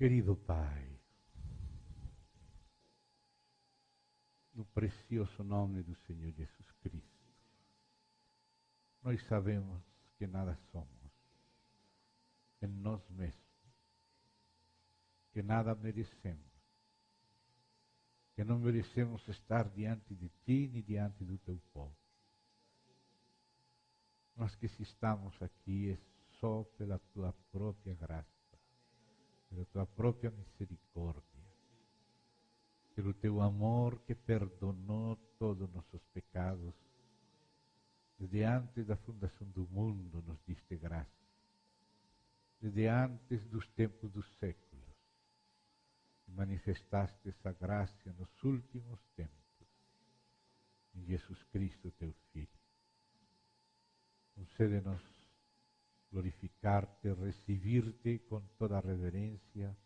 Querido Pai, no precioso nome do Senhor Jesus Cristo, nós sabemos que nada somos em nós mesmos, que nada merecemos, que não merecemos estar diante de Ti nem diante do Teu povo. Mas que se estamos aqui é só pela Tua própria graça, pela Tua própria misericórdia, pelo Teu amor que perdonou todos os nossos pecados. Desde antes da fundação do mundo nos diste graça. Desde antes dos tempos dos séculos. Manifestaste essa graça nos últimos tempos. Em Jesus Cristo, Teu Filho. Concede-nos glorificar-te, recibir-te com toda a reverência,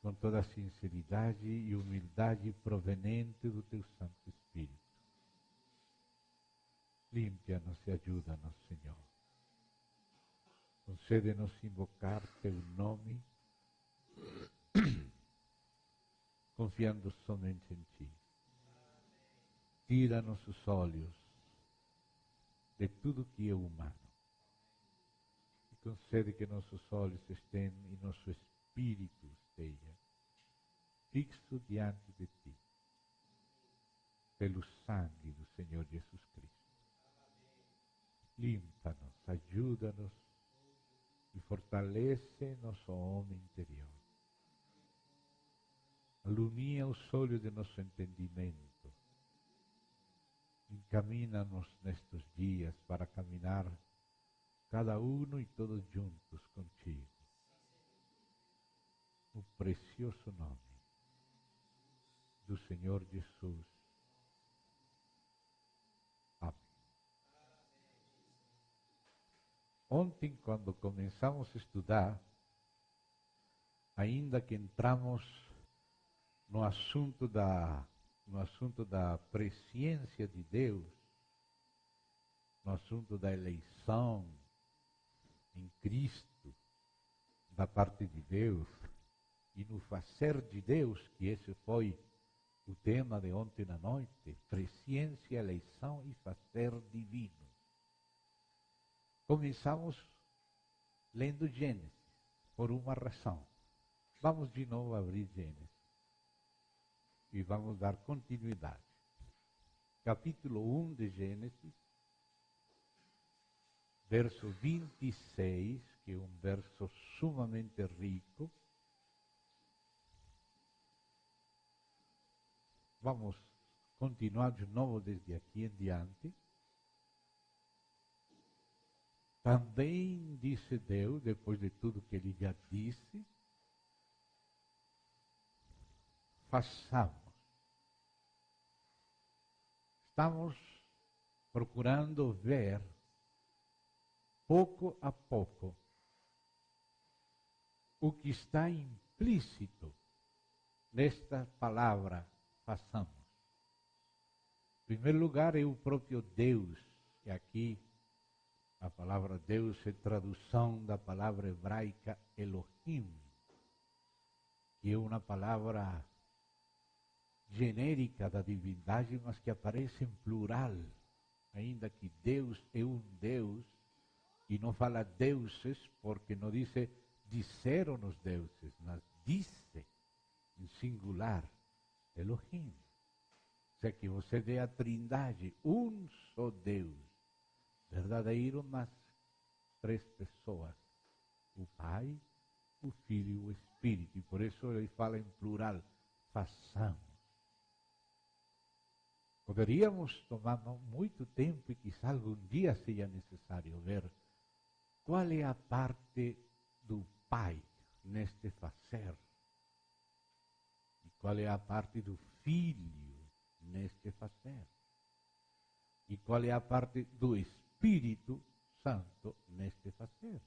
com toda a sinceridade e humildade proveniente do Teu Santo Espírito. Límpia-nos e ajuda-nos, Senhor. Concede-nos invocar Teu nome, confiando somente em Ti. Tira nossos olhos de tudo que é humano e concede que nossos olhos estejam e nosso espírito esteja fixo diante de Ti, pelo sangue do Senhor Jesus Cristo. Limpa-nos, ajuda-nos e fortalece nosso homem interior. Alumia os olhos de nosso entendimento. Encamina-nos nestes dias para caminhar cada um e todos juntos contigo. No precioso nome do Senhor Jesus. Amém. Ontem, quando começamos a estudar, ainda que entramos no assunto da presciência de Deus, no assunto da eleição em Cristo, da parte de Deus, e no fazer de Deus, que esse foi o tema de ontem à noite, presciência, eleição e fazer divino. Começamos lendo Gênesis, por uma razão. Vamos de novo abrir Gênesis e vamos dar continuidade. Capítulo 1 de Gênesis, verso 26, que é um verso sumamente rico. Vamos continuar de novo desde aqui em diante. Também disse Deus, depois de tudo que Ele já disse, façamos. Estamos procurando ver, pouco a pouco, o que está implícito nesta palavra, façamos. Em primeiro lugar, é o próprio Deus, e aqui a palavra Deus é tradução da palavra hebraica Elohim, que é uma palavra genérica da divindade, mas que aparece em plural, ainda que Deus é um Deus, e não fala deuses, porque não diz disseram os deuses, mas disse em singular, Elohim. Ou seja, que você vê a trindade, um só Deus, verdadeiro, mas três pessoas, o Pai, o Filho e o Espírito, e por isso ele fala em plural, façamos. Poderíamos tomar muito tempo e quizá algum dia seja necessário ver qual é a parte do Pai neste fazer e qual é a parte do Filho neste fazer e qual é a parte do Espírito Santo neste fazer,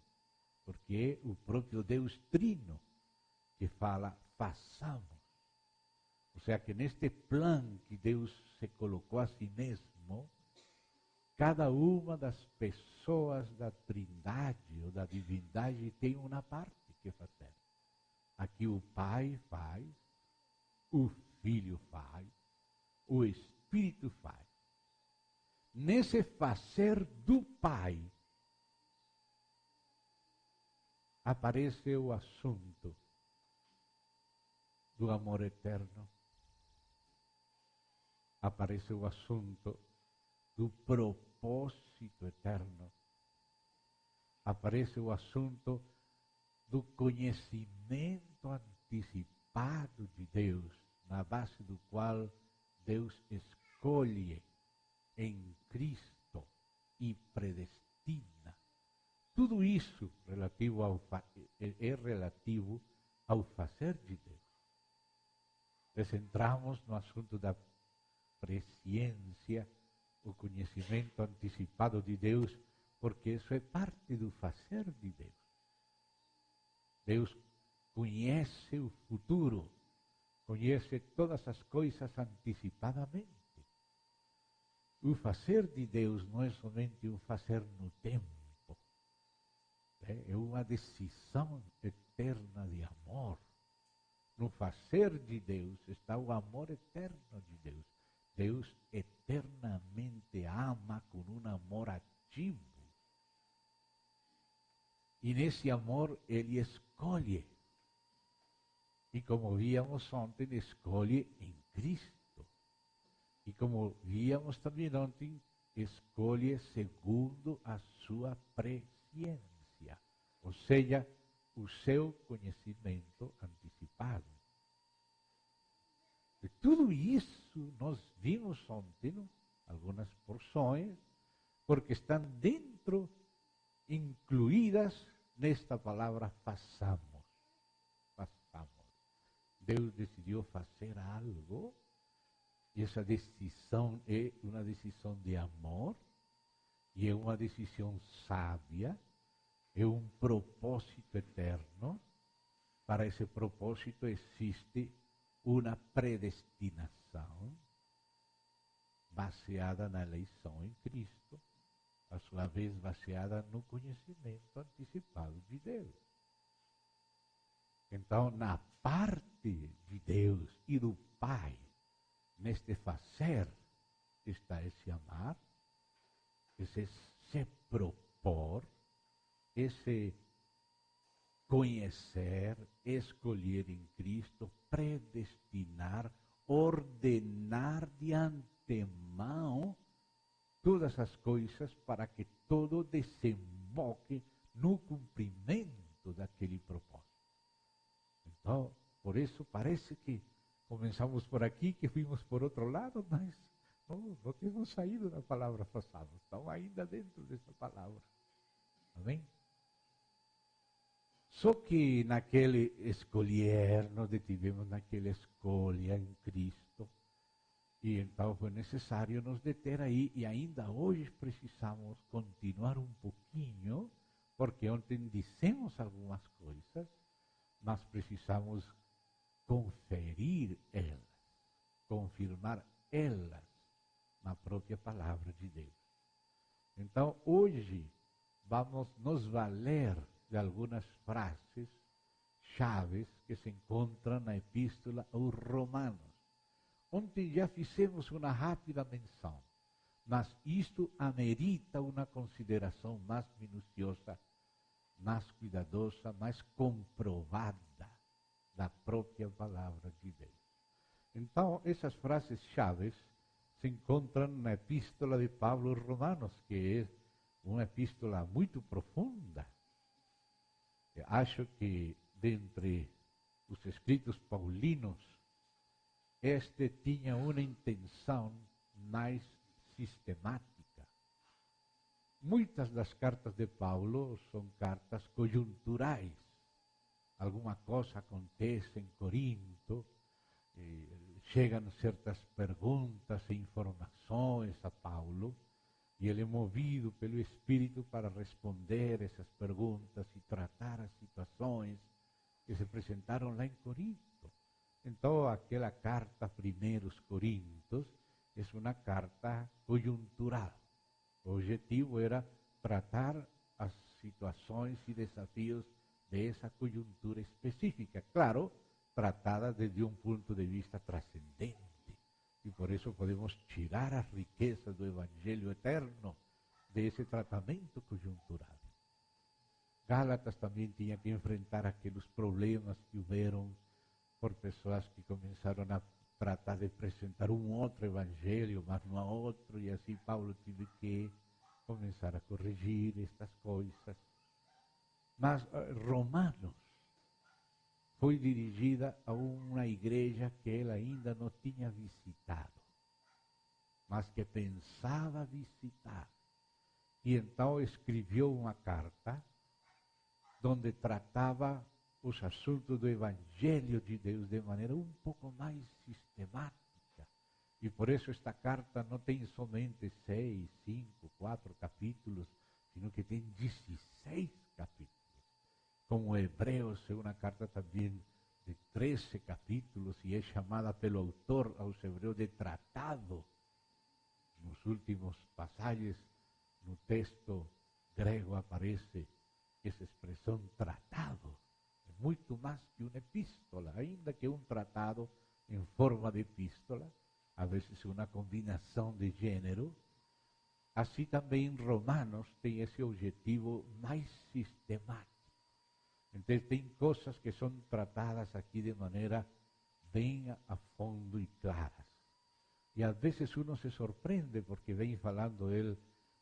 porque é o próprio Deus Trino que fala façamos. Ou seja, que neste plano que Deus se colocou a si mesmo, cada uma das pessoas da trindade ou da divindade tem uma parte que fazer. A que o Pai faz, o Filho faz, o Espírito faz. Nesse fazer do Pai, aparece o assunto do amor eterno, aparece o assunto do propósito eterno, aparece o assunto do conhecimento antecipado de Deus, na base do qual Deus escolhe em Cristo e predestina. Tudo isso é relativo ao fazer de Deus. Entramos no assunto da presciência, o conhecimento antecipado de Deus, porque isso é parte do fazer de Deus. Deus conhece o futuro, conhece todas as coisas antecipadamente. O fazer de Deus não é somente um fazer no tempo, é uma decisão eterna de amor. No fazer de Deus está o amor eterno de Deus. Deus eternamente ama com um amor ativo. E nesse amor Ele escolhe. E como víamos ontem, escolhe em Cristo. E como víamos também ontem, escolhe segundo a sua presciência. Ou seja, o seu conhecimento antecipado. E tudo isso nós vimos ontem, algumas porções, porque estão dentro, incluídas nesta palavra façamos. Façamos. Deus decidiu fazer algo, e essa decisão é uma decisão de amor, e é uma decisão sábia, é um propósito eterno. Para esse propósito existe uma predestinação baseada na eleição em Cristo, a sua vez baseada no conhecimento antecipado de Deus. Então, na parte de Deus e do Pai, neste fazer, está esse amar, esse se propor, esse conhecer, escolher em Cristo, predestinar, ordenar de antemão todas as coisas para que todo desemboque no cumprimento daquele propósito. Então, por isso parece que começamos por aqui, que fomos por outro lado, mas não temos saído da palavra passada, estamos ainda dentro dessa palavra. Amém? Só que naquele escolher, nós detivemos naquela escolha em Cristo, e então foi necessário nos deter aí, e ainda hoje precisamos continuar um pouquinho, porque ontem dissemos algumas coisas, mas precisamos conferir elas, confirmar elas na própria palavra de Deus. Então, hoje, vamos nos valer de algumas frases chaves que se encontram na Epístola aos Romanos. Ontem já fizemos uma rápida menção, mas isto amerita uma consideração mais minuciosa, mais cuidadosa, mais comprovada da própria palavra de Deus. Então, essas frases chaves se encontram na Epístola de Paulo aos Romanos, que é uma epístola muito profunda. Eu acho que, dentre os escritos paulinos, este tinha uma intenção mais sistemática. Muitas das cartas de Paulo são cartas conjunturais. Alguma coisa acontece em Corinto, chegam certas perguntas e informações a Paulo, e ele é movido pelo Espírito para responder essas perguntas e tratar as situações que se apresentaram lá em Corinto. Então, aquela carta primeiros Coríntios é uma carta conjuntural. O objetivo era tratar as situações e desafios de esa coyuntura específica, claro, tratada desde un punto de vista trascendente. Y por eso podemos tirar as riquezas do Evangelho eterno de ese tratamento coyuntural. Gálatas também tinha que enfrentar aqueles problemas que houveram por pessoas que começaram a tratar de apresentar um outro evangelho, mas não há outro, e assim Paulo teve que começar a corrigir estas coisas. Mas Romanos foi dirigida a uma igreja que ele ainda não tinha visitado, mas que pensava visitar. E então escreveu uma carta onde tratava os assuntos do Evangelho de Deus de maneira um pouco mais sistemática. E por isso esta carta não tem somente 6, 5, 4 capítulos, sino que tem 16 capítulos. Como Hebreus é uma carta também de 13 capítulos e é chamada pelo autor aos Hebreus de tratado. Nos últimos passagens, no texto grego aparece essa expressão tratado. É muito mais que uma epístola, ainda que um tratado em forma de epístola, às vezes uma combinação de gênero. Assim também em Romanos tem esse objetivo mais sistemático. Então tem coisas que são tratadas aqui de maneira bem a fundo e claras. E às vezes uno se surpreende porque vem falando ele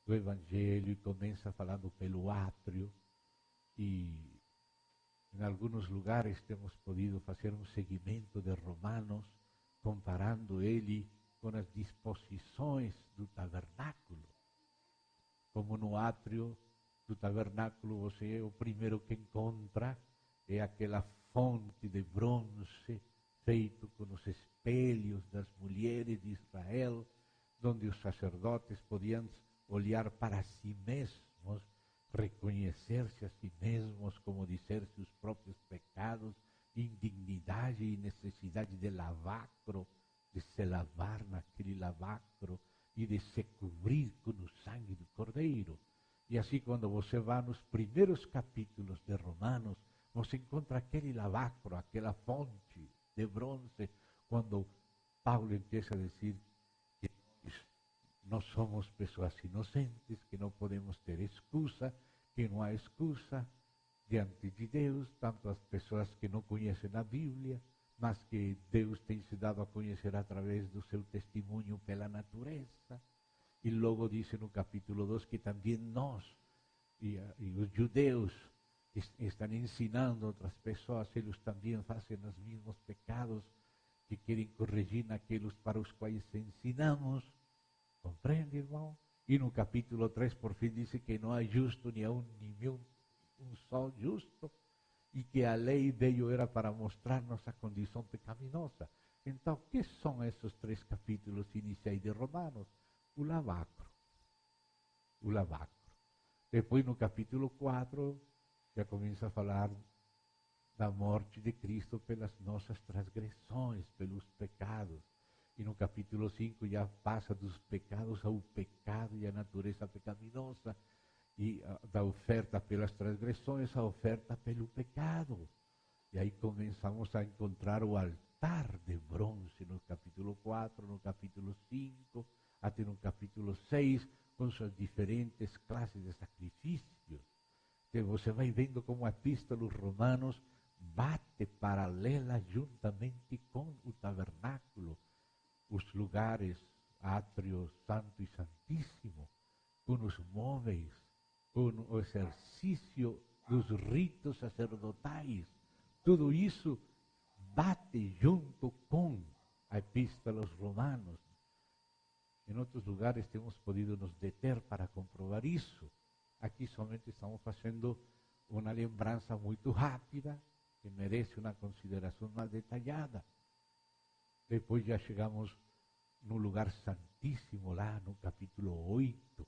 do Evangelho e começa falando pelo átrio. E em alguns lugares temos podido fazer um seguimento de Romanos, comparando ele com as disposições do tabernáculo. Como no átrio do tabernáculo você o primeiro que encontra é aquela fonte de bronze feito com os espelhos das mulheres de Israel, onde os sacerdotes podiam olhar para si mesmos, reconhecer-se a si mesmos, como dizer seus próprios pecados, indignidade e necessidade de lavacro, de se lavar naquele lavacro e de se cobrir com o sangue do Cordeiro. E assim, quando você vai nos primeiros capítulos de Romanos, você encontra aquele lavacro, aquela fonte de bronze, quando Paulo empieza a dizer que nós somos pessoas inocentes, que não podemos ter excusa, que não há excusa diante de Deus, tanto as pessoas que não conhecem a Bíblia, mas que Deus tem se dado a conhecer através do seu testemunho pela natureza. E logo diz no capítulo 2 que também nós e os judeus estão ensinando outras pessoas, eles também fazem os mesmos pecados que querem corrigir naqueles para os quais ensinamos. Compreende, irmão? E no capítulo 3, por fim, diz que não há justo nem um só justo, e que a lei veio era para mostrar-nos a condição pecaminosa. Então, o que são esses 3 capítulos iniciais de Romanos? O lavacro. O lavacro. Depois, no capítulo 4, já começa a falar da morte de Cristo pelas nossas transgressões, pelos pecados. E no capítulo 5 já passa dos pecados ao pecado e à natureza pecaminosa, e da oferta pelas transgressões à oferta pelo pecado. E aí começamos a encontrar o altar de bronze no capítulo 4, no capítulo 5, até no capítulo 6, com suas diferentes classes de sacrifícios. Então você vai vendo como a epístola aos Romanos bate paralela juntamente com o tabernáculo, os lugares átrio, santo e santíssimo, com os móveis, com o exercício dos ritos sacerdotais. Tudo isso bate junto com a epístola aos Romanos. Em outros lugares temos podido nos deter para comprovar isso. Aqui somente estamos fazendo uma lembrança muito rápida, que merece uma consideração mais detalhada. Depois já chegamos no lugar santíssimo, lá no capítulo 8,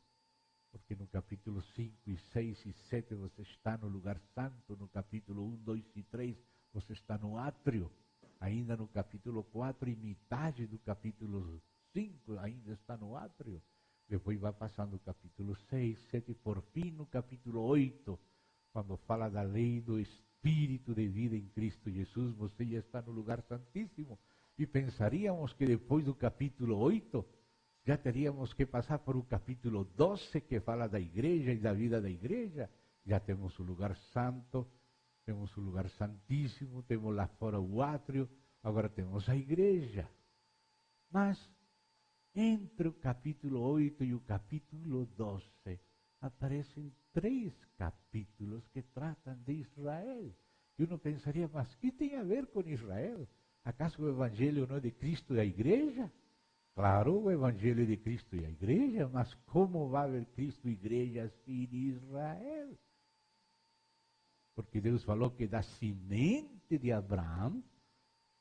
porque no capítulo 5 e 6 e 7 você está no lugar santo, no capítulo 1, 2 e 3 você está no átrio, ainda no capítulo 4 e metade do capítulo 5 ainda está no átrio. Depois vai passando o capítulo 6, 7 e por fim no capítulo 8, quando fala da lei do Espírito de vida em Cristo Jesus, você já está no lugar santíssimo. E pensaríamos que depois do capítulo 8, já teríamos que passar por o capítulo 12, que fala da igreja e da vida da igreja. Já temos o lugar santo, temos o lugar santíssimo, temos lá fora o átrio, agora temos a igreja. Mas, entre o capítulo 8 e o capítulo 12, aparecem 3 capítulos que tratam de Israel. E uno pensaria, mas que tem a ver com Israel? Acaso o Evangelho não é de Cristo e da igreja? Claro, o Evangelho é de Cristo e a igreja, mas como vai haver Cristo e igreja sem Israel? Porque Deus falou que da semente de Abraão,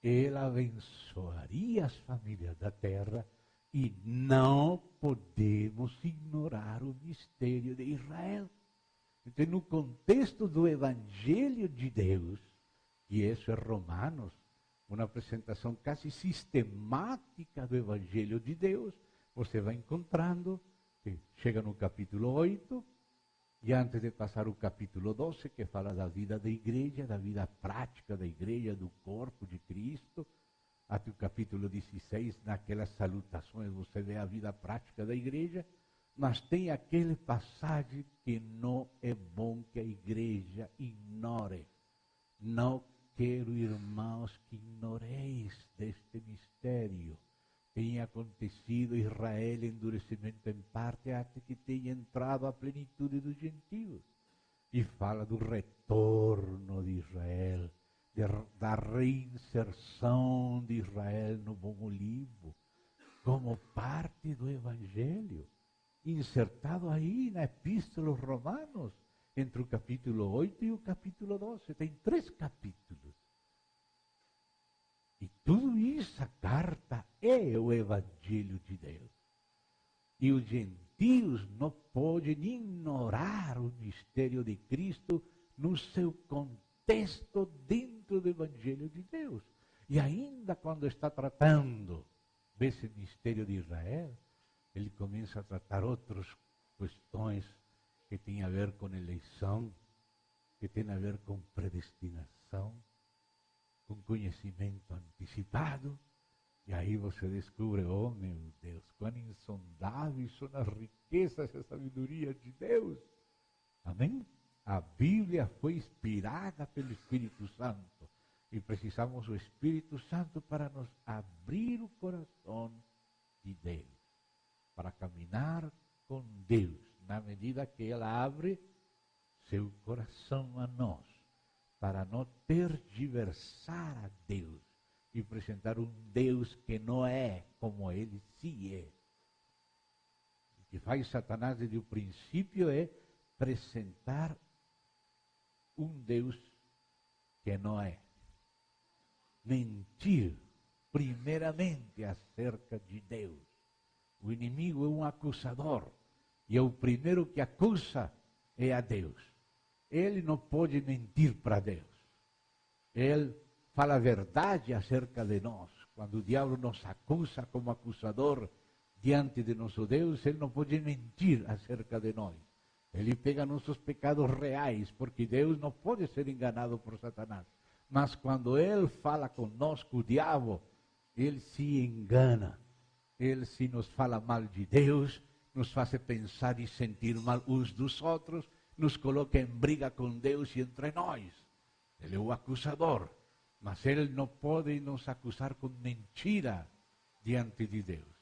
ele abençoaria as famílias da terra, e não podemos ignorar o mistério de Israel. Então, no contexto do Evangelho de Deus, e isso é Romanos, uma apresentação quase sistemática do Evangelho de Deus, você vai encontrando, que chega no capítulo 8, e antes de passar o capítulo 12, que fala da vida da igreja, da vida prática da igreja, do corpo de Cristo, até o capítulo 16, naquelas salutações, você vê a vida prática da igreja, mas tem aquele passagem que não é bom que a igreja ignore. Não quero, irmãos, que ignoreis deste mistério. Tem acontecido Israel endurecimento em parte, até que tenha entrado a plenitude dos gentios. E fala do retorno de Israel, da reinserção de Israel no bom olivo, como parte do Evangelho, insertado aí na Epístola aos Romanos, entre o capítulo 8 e o capítulo 12. Tem 3 capítulos. E tudo isso, a carta, é o Evangelho de Deus. E os gentios não podem ignorar o mistério de Cristo no seu contexto dentro do Evangelho de Deus. E ainda quando está tratando desse mistério de Israel, ele começa a tratar outras questões que têm a ver com eleição, que têm a ver com predestinação, com conhecimento antecipado. E aí você descobre, oh meu Deus, quão insondáveis são as riquezas e a sabedoria de Deus. Amém? A Bíblia foi inspirada pelo Espírito Santo. E precisamos do Espírito Santo para nos abrir o coração de Deus, para caminhar com Deus, na medida que Ele abre seu coração a nós, para não tergiversar a Deus e apresentar um Deus que não é como Ele se é. O que faz Satanás desde o princípio é apresentar um Deus que não é. Mentir, primeiramente, acerca de Deus. O inimigo é um acusador, e o primeiro que acusa é a Deus. Ele não pode mentir para Deus. Ele fala a verdade acerca de nós. Quando o diabo nos acusa como acusador diante de nosso Deus, ele não pode mentir acerca de nós. Ele pega nossos pecados reais, porque Deus não pode ser enganado por Satanás. Mas quando ele fala conosco, o diabo, ele se engana. Ele se nos fala mal de Deus, nos faz pensar e sentir mal uns dos outros, nos coloca em briga com Deus e entre nós. Ele é o acusador, mas ele não pode nos acusar com mentira diante de Deus.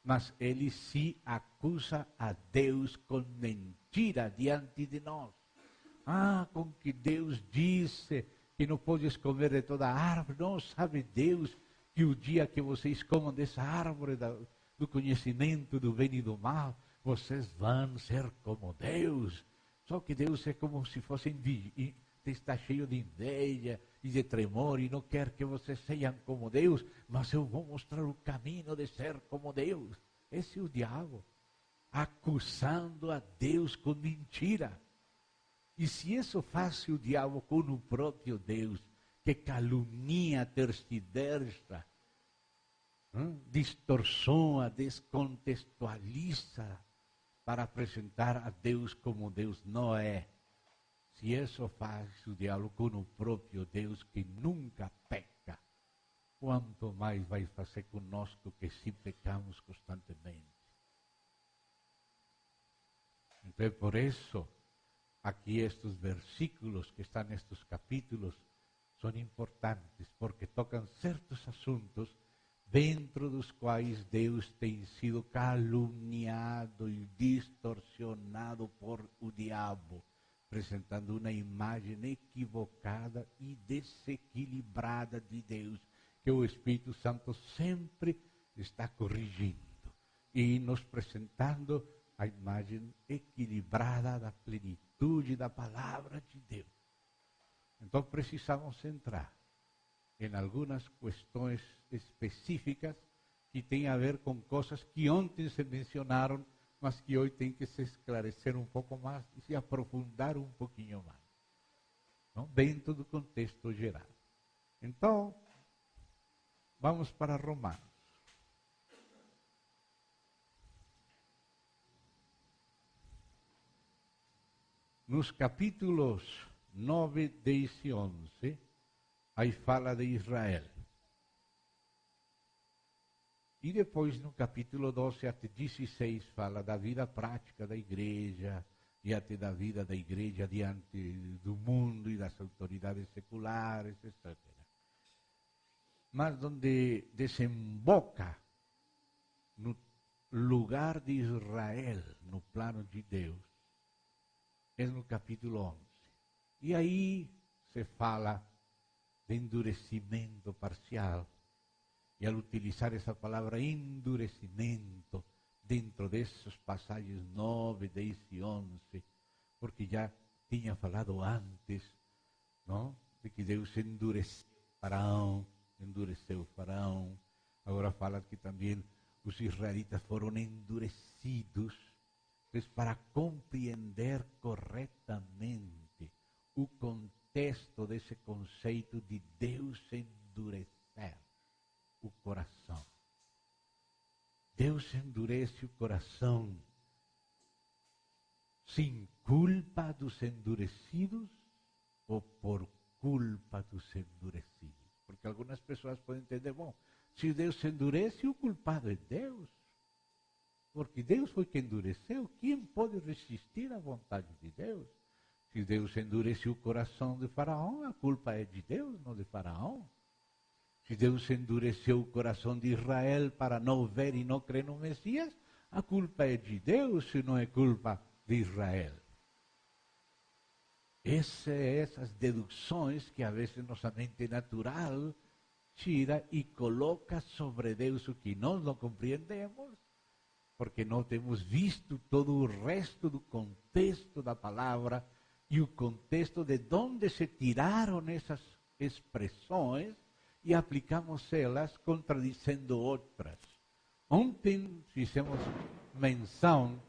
Mas ele se acusa a Deus com mentira diante de nós. Ah, com que Deus disse que não podes comer de toda árvore. Não sabe Deus que o dia que vocês comam dessa árvore do conhecimento do bem e do mal, vocês vão ser como Deus. Só que Deus é como se fosse está cheio de inveja e de tremor e não quer que vocês sejam como Deus, mas eu vou mostrar o caminho de ser como Deus. Esse é o diabo, acusando a Deus com mentira. E se isso faz o diabo com o próprio Deus, que calunia, tergiversa, distorciona, descontextualiza, para apresentar a Deus como Deus não é. Se isso faz o diabo com o próprio Deus que nunca peca, quanto mais vai fazer conosco que se pecamos constantemente. Então, por isso, aqui estes versículos que estão nestes capítulos são importantes, porque tocam certos assuntos dentro dos quais Deus tem sido caluniado e distorcionado por o diabo, apresentando uma imagem equivocada e desequilibrada de Deus, que o Espírito Santo sempre está corrigindo e nos apresentando a imagem equilibrada da plenitude da palavra de Deus. Então precisamos entrar em algumas questões específicas que têm a ver com coisas que ontem se mencionaram, mas que hoje tem que se esclarecer um pouco mais e se aprofundar um pouquinho mais, não? Dentro do contexto geral. Então, vamos para Romanos. Nos capítulos 9, 10 e 11, aí fala de Israel. E depois, no capítulo 12 até 16, fala da vida prática da igreja e até da vida da igreja diante do mundo e das autoridades seculares, etc. Mas onde desemboca no lugar de Israel, no plano de Deus, é no capítulo 11. E aí se fala de endurecimento parcial. E ao utilizar essa palavra endurecimento dentro desses passagens 9, 10 e 11, porque já tinha falado antes, não? De que Deus endureceu o faraó. Agora fala que também os israelitas foram endurecidos. Então, para compreender corretamente o contexto desse conceito de Deus endurecer o coração. Deus endurece o coração sem culpa dos endurecidos ou por culpa dos endurecidos. Porque algumas pessoas podem entender, bom, se Deus endurece, o culpado é Deus. Porque Deus foi quem endureceu. Quem pode resistir à vontade de Deus? Se Deus endureceu o coração de Faraó, a culpa é de Deus, não de Faraó. Se Deus endureceu o coração de Israel para não ver e não crer no Messias, a culpa é de Deus, se não é culpa de Israel. Essas deduções que a vezes nossa mente natural tira e coloca sobre Deus o que nós não compreendemos, porque não temos visto todo o resto do contexto da palavra e o contexto de onde se tiraram essas expressões e aplicamos elas contradizendo outras. Ontem fizemos menção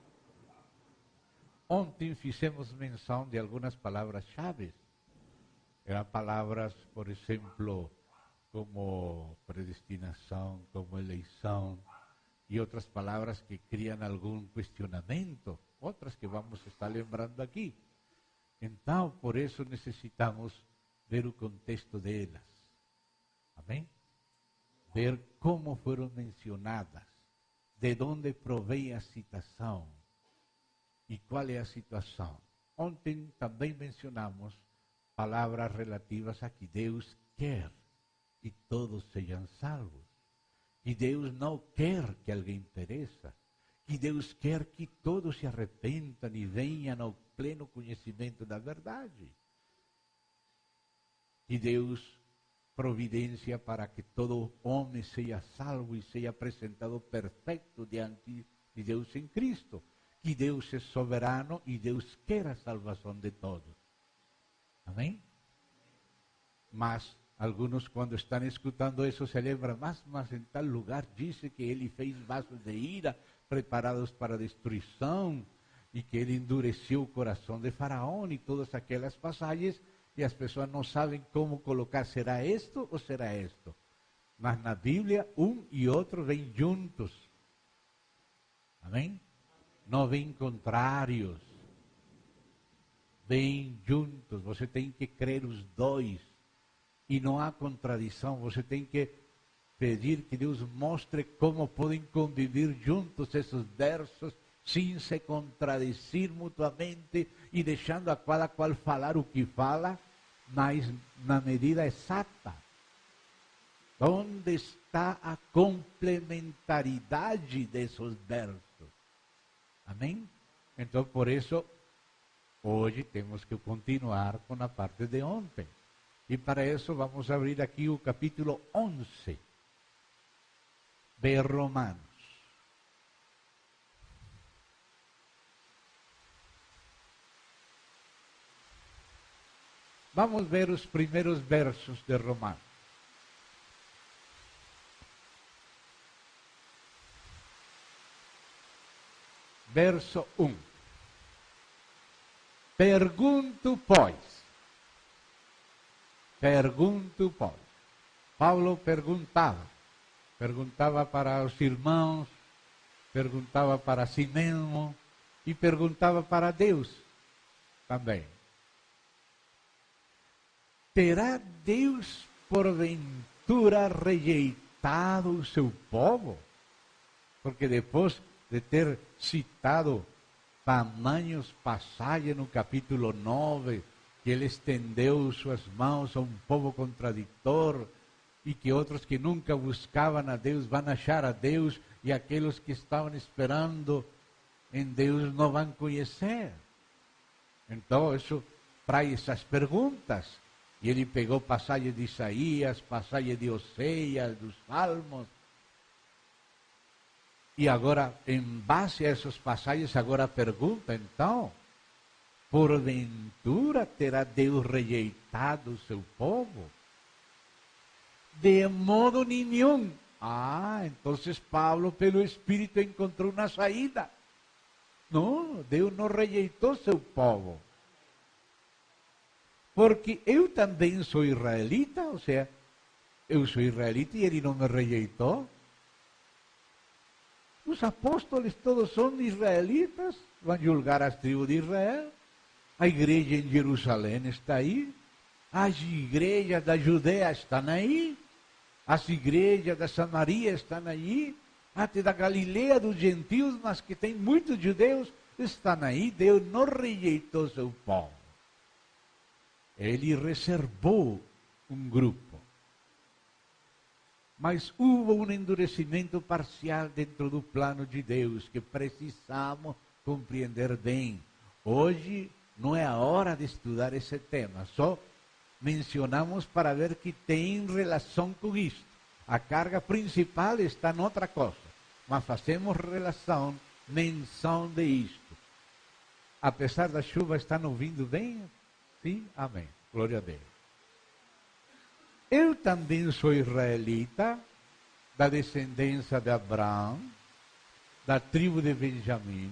de algumas palavras-chave. Eram palavras, por exemplo, como predestinação, como eleição, e outras palavras que criam algum questionamento, outras que vamos estar lembrando aqui. Então, por isso necessitamos ver o contexto delas. Amém? Ver como foram mencionadas, de onde provém a citação e qual é a situação. Ontem também mencionamos palavras relativas a que Deus quer que todos sejam salvos. Que Deus não quer que alguém pereça. Que Deus quer que todos se arrependam e venham ao pleno conhecimento da verdade. Que Deus providência para que todo homem seja salvo e seja apresentado perfeito diante de Deus em Cristo. Que Deus é soberano e Deus quer a salvação de todos. Amém? Mas alguns, quando estão escutando isso, se lembram, mas em tal lugar disse que ele fez vasos de ira preparados para a destruição e que ele endureceu o coração de Faraó e todas aquelas passagens, e as pessoas não sabem como colocar, será isto ou será isto? Mas na Bíblia, um e outro vêm juntos. Amém? Não vêm contrários. vêm juntos, você tem que crer os dois. E não há contradição, você tem que pedir que Deus mostre como podem conviver juntos esses versos, sem se contradizer mutuamente e deixando a cada qual falar o que fala, mas na medida exata. Onde está a complementaridade desses versos? Amém? Então, por isso, hoje temos que continuar com a parte de ontem. E para isso vamos abrir aqui o capítulo 11 de Romanos. Vamos ver os primeiros versos de Romanos. Verso 1. Pergunto, pois. Paulo perguntava para os irmãos, perguntava para si mesmo e perguntava para Deus também. Terá Deus porventura rejeitado o seu povo? Porque depois de ter citado tamanhos passagens no capítulo 9, que ele estendeu suas mãos a um povo contraditor, e que outros que nunca buscavam a Deus vão achar a Deus, e aqueles que estavam esperando em Deus não vão conhecer. Então, isso traz essas perguntas. E ele pegou passagem de Isaías, passagem de Oséias, dos Salmos. E agora, em base a essas passagens, agora pergunta, então, porventura terá Deus rejeitado o seu povo? De modo nenhum. Então Paulo, pelo Espírito, encontrou uma saída. Não, Deus não rejeitou seu povo. Porque eu também sou israelita, ou seja, eu sou israelita e ele não me rejeitou. Os apóstolos todos são israelitas, vão julgar as tribos de Israel. A igreja em Jerusalém está aí. As igrejas da Judeia estão aí. As igrejas da Samaria estão aí. Até da Galileia dos gentios, mas que tem muitos judeus, estão aí. Deus não rejeitou seu povo. Ele reservou um grupo. Mas houve um endurecimento parcial dentro do plano de Deus que precisamos compreender bem. Hoje não é a hora de estudar esse tema, só mencionamos para ver que tem relação com isto. A carga principal está em outra coisa, mas fazemos menção de isto. Apesar da chuva, estão ouvindo bem? Sim? Amém. Glória a Deus. Eu também sou israelita, da descendência de Abraão, da tribo de Benjamim.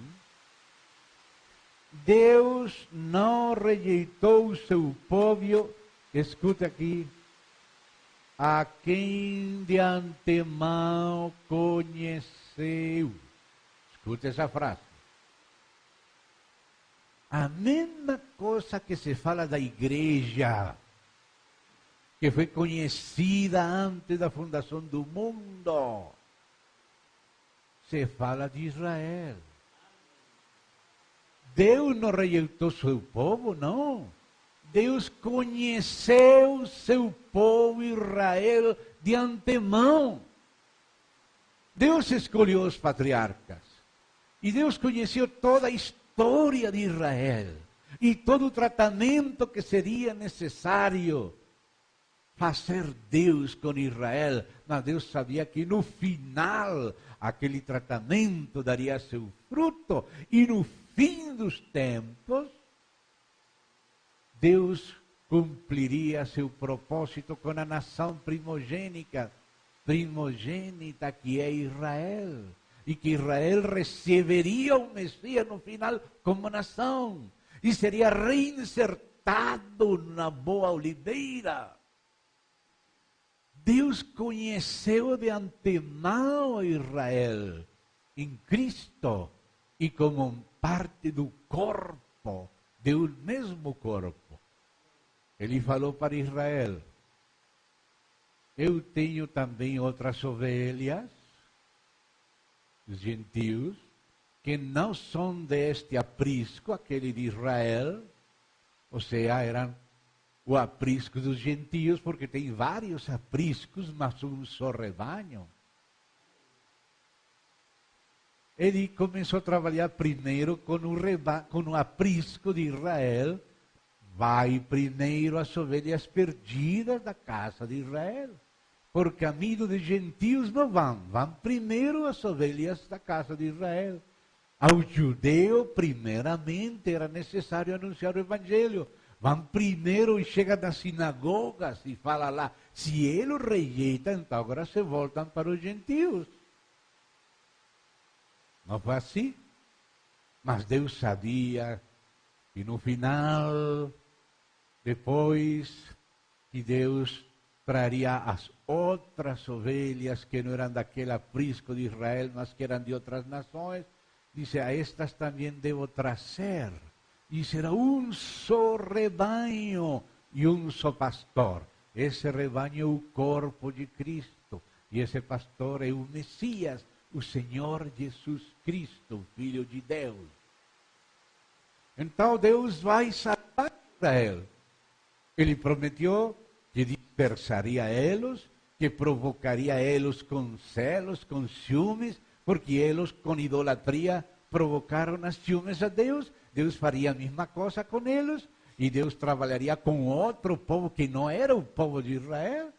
Deus não rejeitou o seu povo, escuta aqui, a quem de antemão conheceu. Escuta essa frase. A mesma coisa que se fala da igreja, que foi conhecida antes da fundação do mundo, se fala de Israel. Deus não rejeitou seu povo, não. Deus conheceu seu povo Israel de antemão. Deus escolheu os patriarcas. E Deus conheceu toda a história de Israel. E todo o tratamento que seria necessário fazer Deus com Israel. Mas Deus sabia que no final aquele tratamento daria seu fruto. E no fim dos tempos, Deus cumpriria seu propósito com a nação primogênita que é Israel. E que Israel receberia o Messias no final como nação. E seria reinsertado na boa oliveira. Deus conheceu de antemão Israel em Cristo e como parte do corpo de um mesmo corpo. Ele falou para Israel: eu tenho também outras ovelhas, os gentios, que não são deste aprisco, aquele de Israel, ou seja, eram o aprisco dos gentios, porque tem vários apriscos, mas um só rebanho. Ele começou a trabalhar primeiro com o aprisco de Israel. Vai primeiro as ovelhas perdidas da casa de Israel. Por caminho de gentios não vão primeiro as ovelhas da casa de Israel. Ao judeu, primeiramente, era necessário anunciar o evangelho. Vão primeiro e chegam nas sinagogas e falam lá. Se eles rejeitam, então agora se voltam para os gentios. Não foi assim? Mas Deus sabia que no final, depois que Deus traria as outras ovelhas que não eram daquele aprisco de Israel, mas que eram de outras nações, disse: a estas também devo trazer. E será um só rebanho e um só pastor. Esse rebanho é o corpo de Cristo. E esse pastor é o Messias, o Senhor Jesus Cristo, Filho de Deus. Então Deus vai salvar Israel. Ele prometeu que dispersaria eles, que provocaria eles com celos, com ciúmes, porque eles com idolatria provocaram as ciúmes a Deus. Deus faria a mesma coisa com eles, e Deus trabalharia com outro povo que não era o povo de Israel,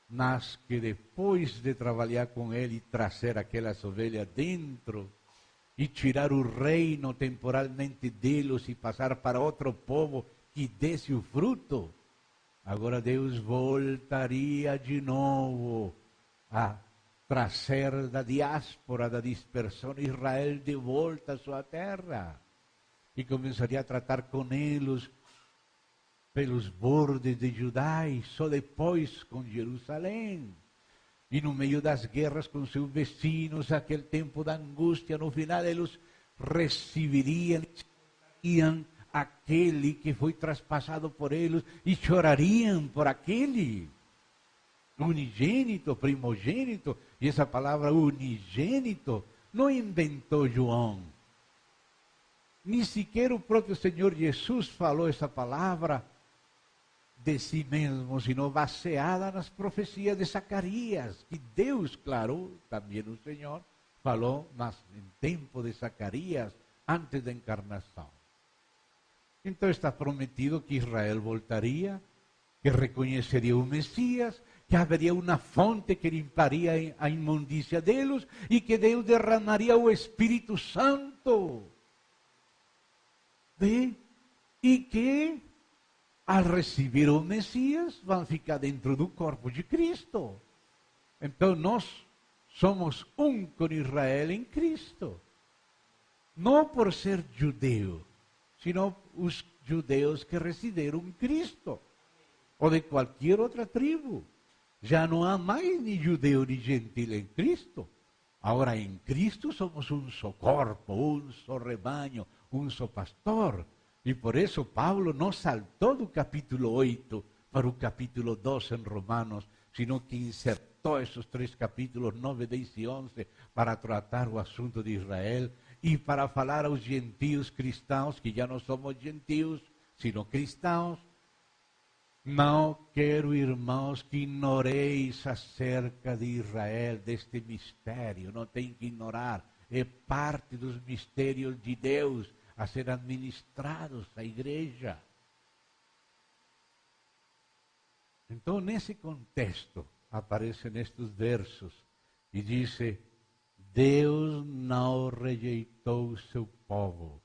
mas que depois de trabalhar com ele e trazer aquelas ovelhas dentro, e tirar o reino temporalmente deles e passar para outro povo que desse o fruto, agora Deus voltaria de novo a trazer da diáspora, da dispersão, Israel de volta à sua terra. E começaria a tratar com eles pelos bordes de Judá e só depois com Jerusalém. E no meio das guerras com seus vecinos, aquele tempo da angústia, no final eles receberiam aquele que foi traspassado por eles e chorariam por aquele unigênito, primogênito. E essa palavra unigênito não inventou João. Nem sequer o próprio Senhor Jesus falou essa palavra de si mesmo, sino baseada nas profecias de Zacarias, que Deus, claro, também o Senhor, falou, mas em tempo de Zacarias, antes da encarnação. Então está prometido que Israel voltaria, que reconheceria o Messias, que haveria uma fonte que limparia a imundícia deles e que Deus derramaria o Espírito Santo. E que, ao receber o Messias, vão ficar dentro do corpo de Cristo. Então nós somos um com Israel em Cristo. Não por ser judeu, sino os judeus que receberam Cristo. Ou de qualquer outra tribo. Já não há mais nem judeu nem gentil em Cristo. Agora em Cristo somos um só corpo, um só rebanho, um só pastor. E por isso Paulo não saltou do capítulo 8 para o capítulo 12 em Romanos, sino que insertou esses 3 capítulos, 9, 10 e 11, para tratar o assunto de Israel e para falar aos gentios cristãos, que já não somos gentios, sino cristãos. Não quero, irmãos, que ignoreis acerca de Israel, deste mistério. Não tem que ignorar. É parte dos mistérios de Deus a ser administrados à igreja. Então, nesse contexto, aparecem estes versos e diz: Deus não rejeitou o seu povo,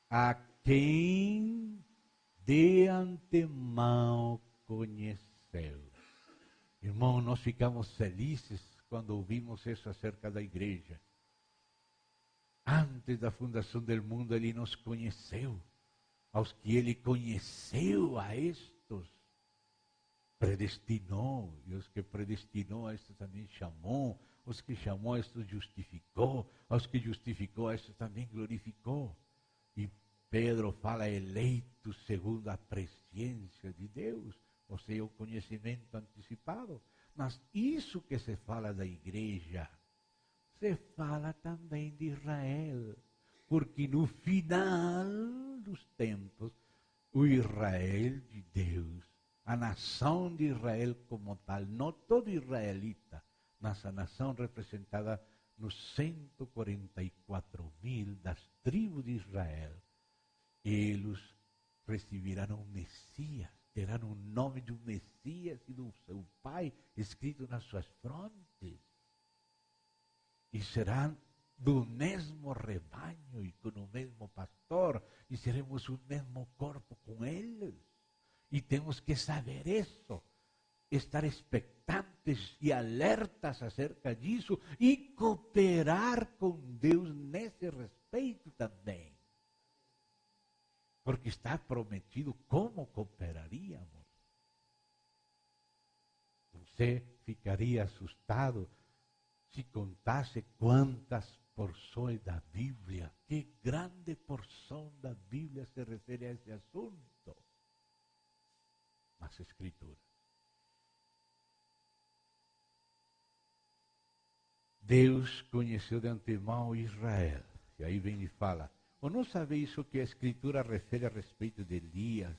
a quem de antemão conheceu. Irmão, nós ficamos felizes quando ouvimos isso acerca da igreja. Antes da fundação do mundo, Ele nos conheceu. Aos que Ele conheceu, a estes predestinou. E os que predestinou, a estes também chamou. Os que chamou, a estes justificou. Aos que justificou, a estes também glorificou. E Pedro fala eleito segundo a presciência de Deus, ou seja, o conhecimento antecipado. Mas isso que se fala da igreja, se fala também de Israel, porque no final dos tempos, o Israel de Deus, a nação de Israel como tal, não todo israelita, mas a nação representada nos 144.000 das tribos de Israel, eles recibirão um Messias, terão o nome de um Messias e do seu Pai escrito nas suas frontes. E serão do mesmo rebanho e com o mesmo pastor, e seremos o mesmo corpo com eles. E temos que saber isso, estar expectantes e alertas acerca disso e cooperar com Deus nesse respeito também. Porque está prometido como cooperaríamos. Você ficaria assustado se contasse quantas porções da Bíblia, que grande porção da Bíblia se refere a esse assunto. Nas Escrituras. Deus conheceu de antemão Israel. E aí vem e fala, ou não sabeis o que a Escritura refere a respeito de Elias,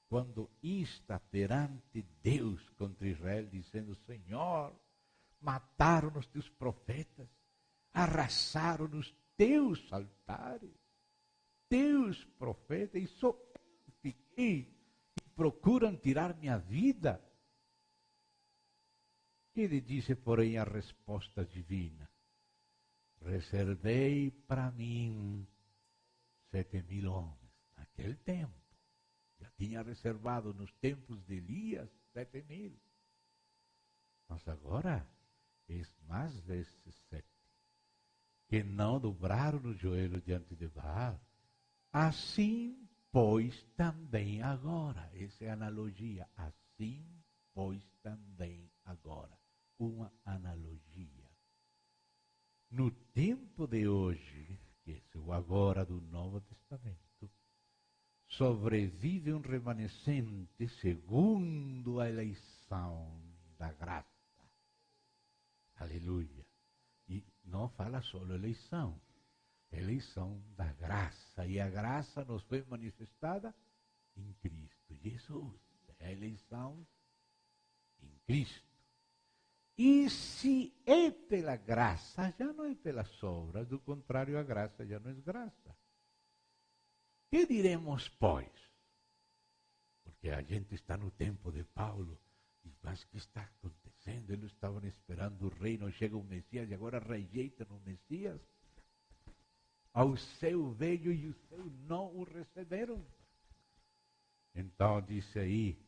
quando está perante Deus contra Israel, dizendo, Senhor, mataram os teus profetas, arrasaram os teus altares, teus profetas, e só fiquei, e procuram tirar minha vida. Ele disse, porém, a resposta divina, reservei para mim 7.000 homens, naquele tempo. Já tinha reservado nos tempos de Elias 7.000. Mas agora, é mais vezes 7, que não dobraram o joelho diante de Baal. Assim, pois, também agora. Essa é a analogia. Assim, pois, também agora. Uma analogia. No tempo de hoje, que é o agora do Novo Testamento, sobrevive um remanescente segundo a eleição da graça. Aleluia. E não fala só eleição. Eleição da graça. E a graça nos foi manifestada em Cristo Jesus. É a eleição em Cristo. E se é pela graça, já não é pelas obras, do contrário, a graça já não é graça. Que diremos, pois? Porque a gente está no tempo de Paulo, e mas o que está acontecendo? Eles estavam esperando o reino, chega o Messias, e agora rejeitam o Messias. Ao seu veio e o seu não o receberam. Então disse aí,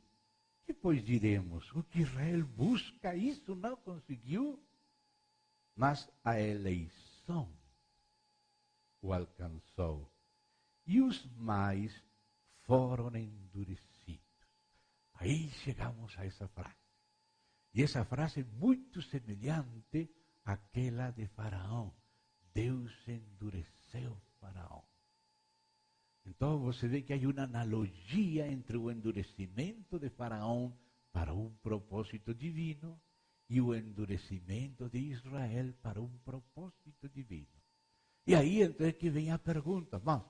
que pois diremos? O que Israel busca, isso não conseguiu, mas a eleição o alcançou. E os mais foram endurecidos. Aí chegamos a essa frase. E essa frase é muito semelhante àquela de Faraó. Deus endureceu Faraó. Então você vê que há uma analogia entre o endurecimento de Faraó para um propósito divino e o endurecimento de Israel para um propósito divino. E aí então é que vem a pergunta, mas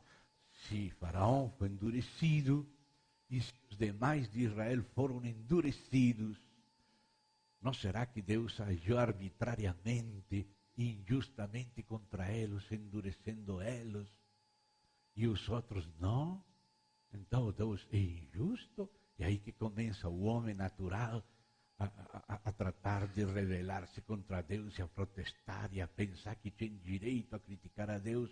se Faraó foi endurecido e se os demais de Israel foram endurecidos, não será que Deus agiu arbitrariamente, injustamente contra eles, endurecendo eles? E os outros não? Então Deus é injusto? E aí que começa o homem natural a tratar de rebelar-se contra Deus e a protestar e a pensar que tem direito a criticar a Deus.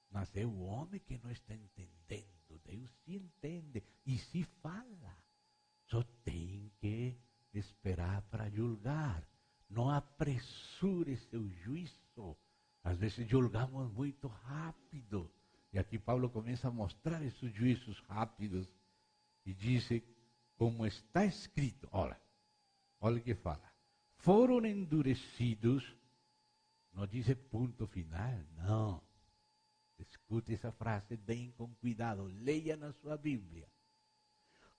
Mas é o homem que não está entendendo. Deus se entende e se fala. Só tem que esperar para julgar. Não apressure seu juízo. Às vezes julgamos muito rápido. E aqui Paulo começa a mostrar esses juízos rápidos e diz, como está escrito, olha o que fala, foram endurecidos, não diz ponto final, não, escute essa frase bem com cuidado, leia na sua Bíblia.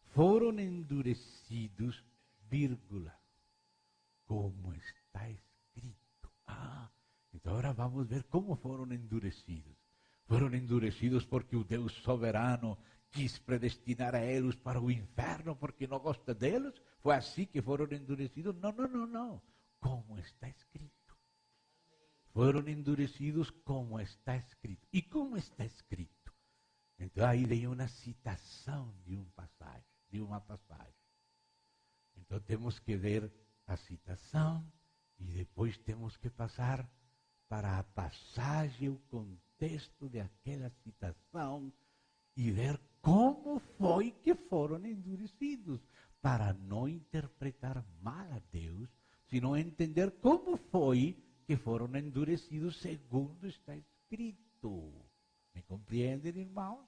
Foram endurecidos, vírgula, como está escrito. Então agora vamos ver como foram endurecidos. Foram endurecidos porque o Deus soberano quis predestinar a eles para o inferno porque não gosta deles? Foi assim que foram endurecidos? Não. Como está escrito. Foram endurecidos como está escrito. E como está escrito? Então aí vem uma citação de uma passagem. Então temos que ver a citação e depois temos que passar para a passagem, o contexto daquela citação e ver como foi que foram endurecidos, para não interpretar mal a Deus, sino entender como foi que foram endurecidos segundo está escrito. Me compreendem, irmãos?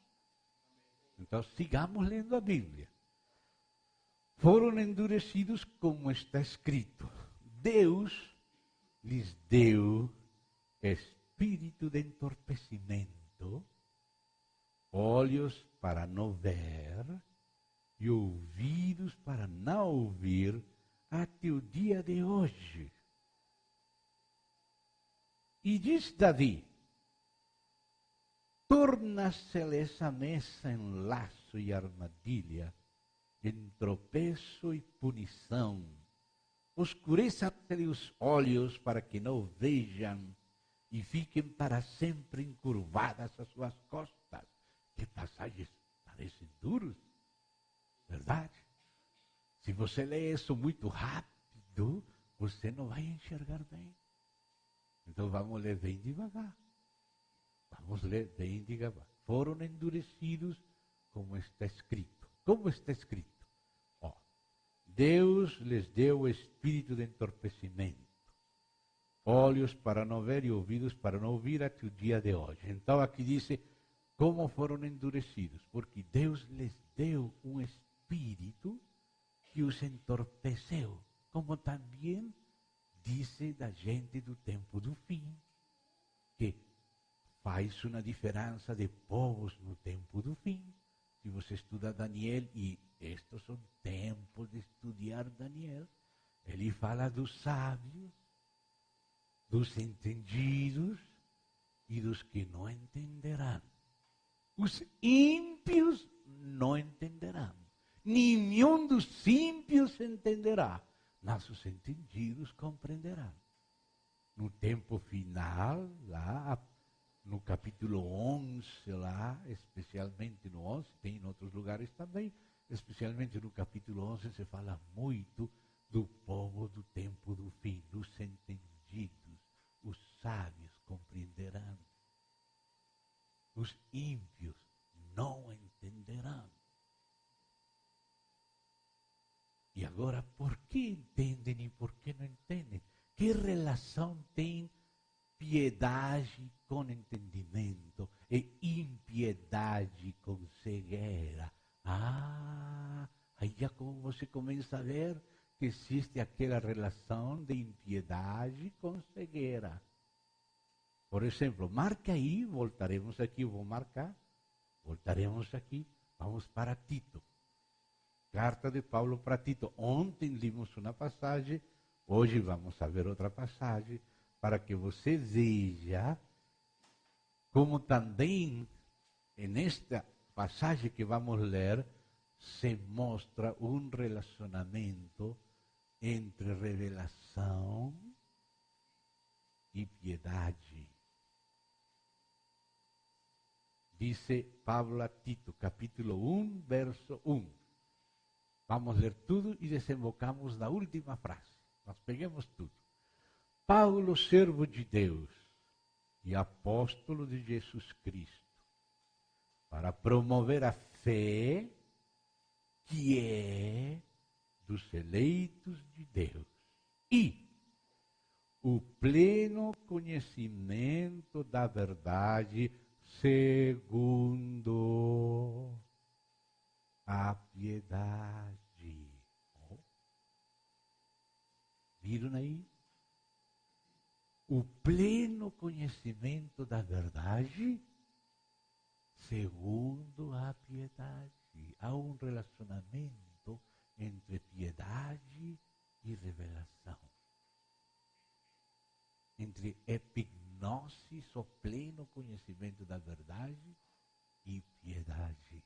Então sigamos lendo a Bíblia. Foram endurecidos como está escrito. Deus lhes deu espírito de entorpecimento, olhos para não ver e ouvidos para não ouvir até o dia de hoje. E diz Davi, torna-se essa mesa em laço e armadilha, em tropeço e punição. Oscureçam-se os olhos para que não vejam e fiquem para sempre encurvadas as suas costas. Que passagens parecem duros, verdade? Se você lê isso muito rápido, você não vai enxergar bem. Então vamos ler bem devagar. Vamos ler bem devagar. Foram endurecidos como está escrito. Como está escrito? Deus lhes deu o espírito de entorpecimento, olhos para não ver e ouvidos para não ouvir até o dia de hoje. Então aqui diz como foram endurecidos, porque Deus lhes deu um espírito que os entorpeceu, como também disse da gente do tempo do fim, que faz uma diferença de povos no tempo do fim. Se você estuda Daniel, e estes são tempos de estudar Daniel, ele fala dos sábios, dos entendidos e dos que não entenderão. Os ímpios não entenderão. Nenhum dos ímpios entenderá, mas os entendidos compreenderão. No tempo final, lá, no capítulo 11, lá, especialmente no 11, tem em outros lugares também, especialmente no capítulo 11, se fala muito do povo do tempo do fim, dos entendidos. Os sábios compreenderão. Os ímpios não entenderão. E agora, por que entendem e por que não entendem? Que relação tem piedade com entendimento e impiedade com cegueira? Aí já como você começa a ver que existe aquela relação de impiedade com cegueira. Por exemplo, marca aí, voltaremos aqui, eu vou marcar, voltaremos aqui, vamos para Tito. Carta de Paulo para Tito. Ontem limos uma passagem, hoje vamos a ver outra passagem, para que você veja como também nesta passagem que vamos ler se mostra um relacionamento entre revelação e piedade. Dice Pablo a Tito, capítulo 1, verso 1. Vamos ler tudo e desembocamos na última frase. Nós pegamos tudo. Paulo, servo de Deus e apóstolo de Jesus Cristo, para promover a fé que é dos eleitos de Deus e o pleno conhecimento da verdade segundo a piedade. Viram aí? O pleno conhecimento da verdade segundo a piedade. Há um relacionamento entre piedade e revelação. Entre epignosis, o pleno conhecimento da verdade, e piedade.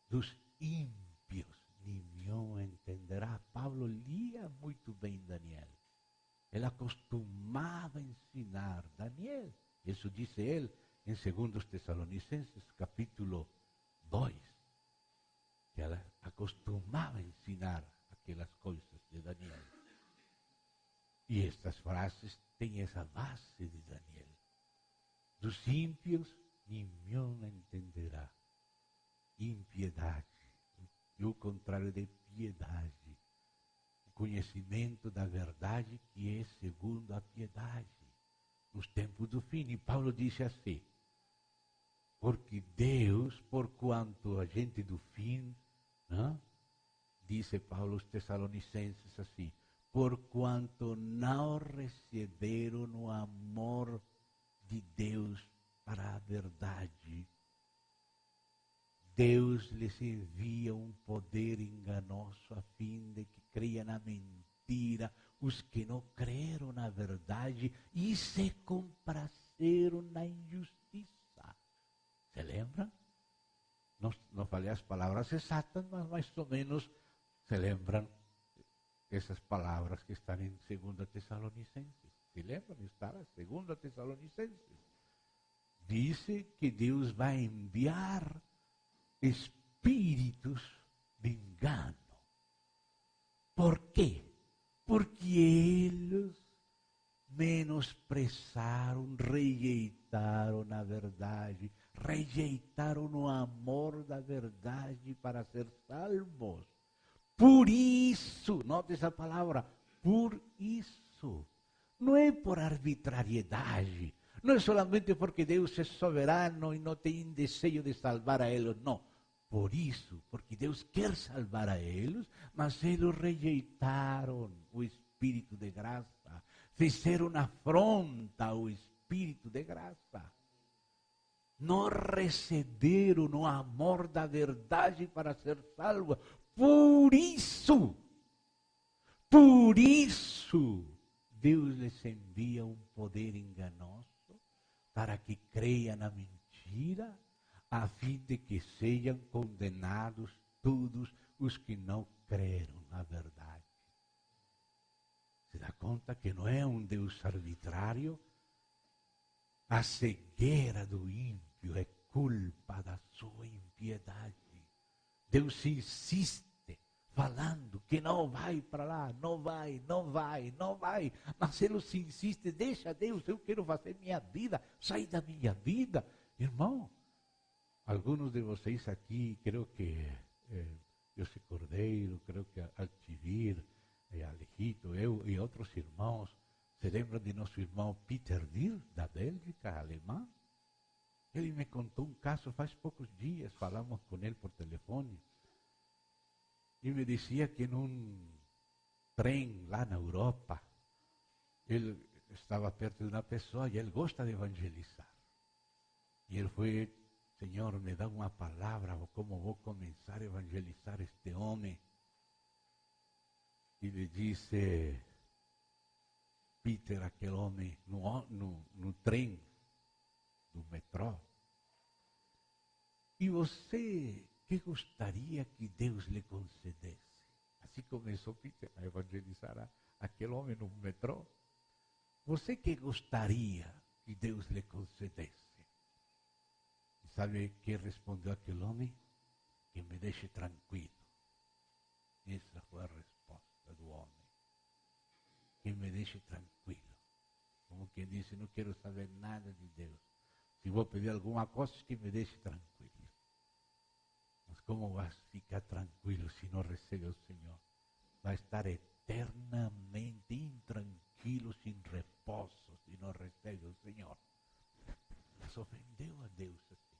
Dos ímpios ninguém entenderá. Paulo lia muito bem Daniel. Ele acostumava ensinar Daniel. Isso disse ele em 2 Tessalonicenses, capítulo 2. Que ela acostumava ensinar aquelas coisas de Daniel. E estas frases têm essa base de Daniel. Dos ímpios ninguém entenderá. Impiedade. E o contrário de piedade. O conhecimento da verdade que é segundo a piedade. Nos tempos do fim. E Paulo disse assim. Porque Deus, porquanto a gente do fim, disse Paulo aos Tessalonicenses assim, porquanto não receberam o amor de Deus para a verdade, Deus lhes envia um poder enganoso a fim de que creiam na mentira os que não creram na verdade e se comprazeram na injustiça. Se lembram? Não falei as palavras exatas, mas mais ou menos se lembram essas palavras que estão em 2 Tessalonicenses. Se lembram? Está em 2 Tessalonicenses. Dice que Deus vai enviar espíritos de engano. Por quê? Porque eles menosprezaram, rejeitaram a verdade, rejeitaram o amor da verdade para ser salvos. Por isso, note essa palavra, por isso. Não é por arbitrariedade, não é solamente porque Deus é soberano e não tem desejo de salvar a eles, não. Por isso, porque Deus quer salvar a eles, mas eles rejeitaram o Espírito de graça, fizeram afronta ao Espírito de graça. Não receberam o amor da verdade para ser salvos. Por isso, Deus lhes envia um poder enganoso para que creiam na mentira, a fim de que sejam condenados todos os que não creram na verdade. Se dá conta que não é um Deus arbitrário? A cegueira do ímpio é culpa da sua impiedade. Deus insiste falando que não vai para lá, não vai. Mas ele se insiste, deixa Deus, eu quero fazer minha vida, sai da minha vida. Irmão, alguns de vocês aqui, creio que José Cordeiro, creio que Altivir, Alejito, eu e outros irmãos, se lembram de nosso irmão Peter Dir, da Bélgica, alemão? Ele me contou um caso faz poucos dias, falamos com ele por telefone, e me dizia que num trem lá na Europa, ele estava perto de uma pessoa e ele gosta de evangelizar. E ele foi, Senhor, me dá uma palavra, como vou começar a evangelizar este homem. E ele disse, Peter, aquele homem, no trem, do metrô, e você, que gostaria que Deus lhe concedesse? Assim começou Peter a evangelizar aquele homem no metrô. Você que gostaria que Deus lhe concedesse? Sabe que respondeu aquele homem? Que me deixe tranquilo. Essa foi a resposta do homem. Que me deixe tranquilo. Como quem disse, não quero saber nada de Deus. Se vou pedir alguma coisa, que me deixe tranquilo. Mas como vai ficar tranquilo se não recebe o Senhor? Vai estar eternamente intranquilo, sem repouso, se não recebe o Senhor. Mas ofendeu a Deus assim.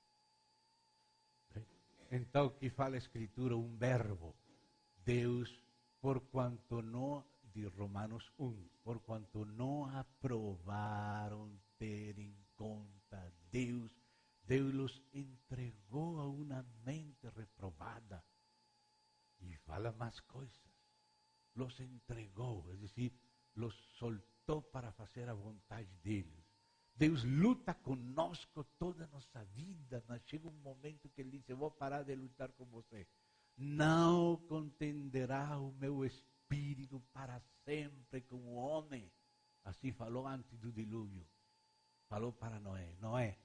Então, o que fala a Escritura? Um verbo. Deus, porquanto não, de Romanos 1, porquanto não aprovaram ter em conta Deus Deus los entregou a uma mente reprobada. E fala mais coisas. Los entregou, é decir, los soltou para fazer a vontade deles. Deus luta conosco toda a nossa vida, mas chega um momento que Ele diz, eu vou parar de lutar com você. Não contenderá o meu espírito para sempre com o homem. Assim falou antes do dilúvio. Falou para Noé, Noé,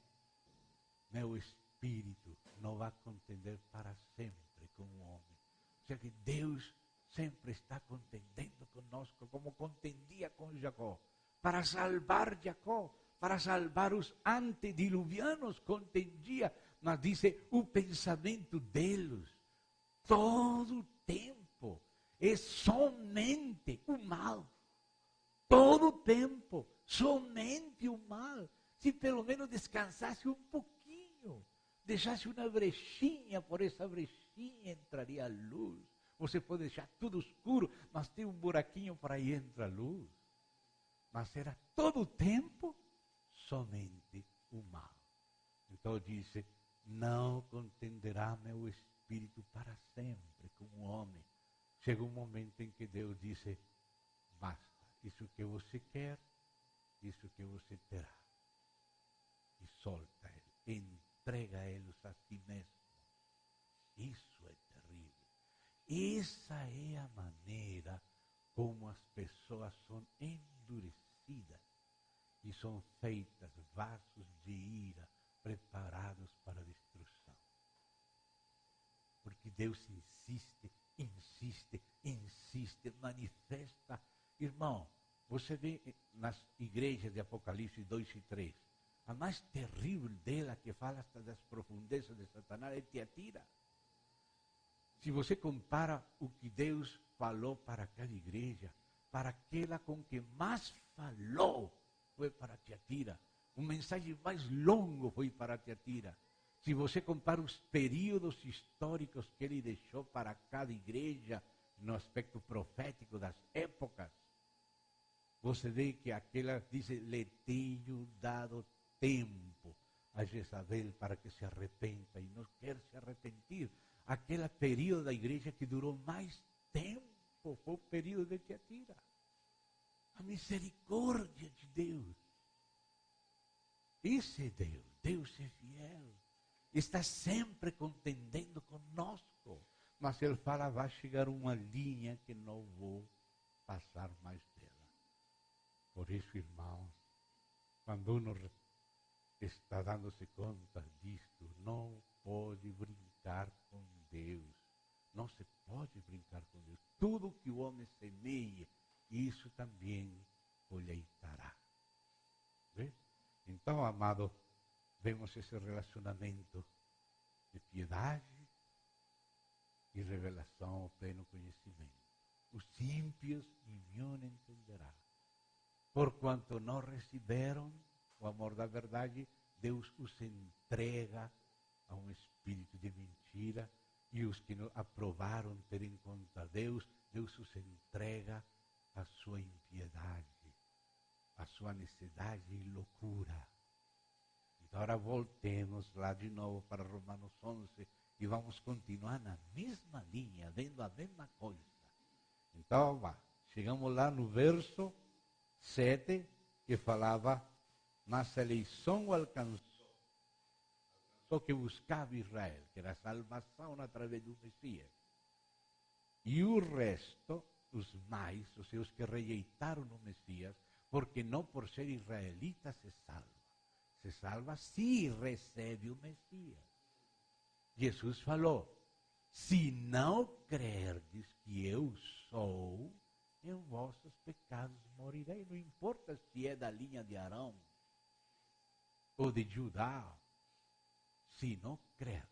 meu espírito não vai contender para sempre com o homem. Ou seja que Deus sempre está contendendo conosco, como contendia com Jacó, para salvar Jacó, para salvar os antediluvianos, contendia, mas dice, o pensamento deles, todo o tempo, é somente o mal. Todo o tempo, somente o mal. Se pelo menos descansasse um pouquinho, deixasse uma brechinha, por essa brechinha entraria a luz. Você pode deixar tudo escuro, mas tem um buraquinho para aí entra a luz. Mas era todo o tempo somente o mal. Então disse, não contenderá meu espírito para sempre com o homem. Chega um momento em que Deus disse, basta, isso que você quer, isso que você terá. E solta ele, entrega eles a si mesmo. Isso é terrível. Essa é a maneira como as pessoas são endurecidas e são feitas vasos de ira preparados para a destruição. Porque Deus insiste, insiste, insiste, manifesta. Irmão, você vê nas igrejas de Apocalipse 2 e 3, a mais terrível dela, que fala hasta das profundezas de Satanás, é Tiatira. Se você compara o que Deus falou para cada igreja, para aquela com que mais falou, foi para Tiatira. O mensagem mais longo foi para Tiatira. Se você compara os períodos históricos que ele deixou para cada igreja, no aspecto profético das épocas, você vê que aquela diz, lhe tenho dado tempo a Jezabel para que se arrependa e não quer se arrepentir. Aquele período da igreja que durou mais tempo foi o período de Tiatira. A misericórdia de Deus. Esse é Deus. Deus é fiel. Está sempre contendendo conosco. Mas Ele fala, vai chegar uma linha que não vou passar mais dela. Por isso, irmãos, quando uno está dando-se conta disto, não pode brincar com Deus. Não se pode brincar com Deus. Tudo que o homem semeia, isso também colheitará. Vê? Então, amado, vemos esse relacionamento de piedade e revelação ao pleno conhecimento. Os ímpios nenhum entenderá. Porquanto não receberam o amor da verdade, Deus os entrega a um espírito de mentira, e os que não aprovaram ter em conta Deus, Deus os entrega a sua impiedade, a sua necessidade e loucura. Então, agora voltemos lá de novo para Romanos 11 e vamos continuar na mesma linha, vendo a mesma coisa. Então, chegamos lá no verso 7, que falava, mas a eleição alcançou que buscava Israel, que era a salvação através do Messias. E o resto, os mais, ou seja, os que rejeitaram o Messias, porque não por ser israelita se salva. Se salva se recebe o Messias. Jesus falou, se não crerdes que eu sou, em vossos pecados morirei. Não importa se é da linha de Arão ou de Judá. Se não crer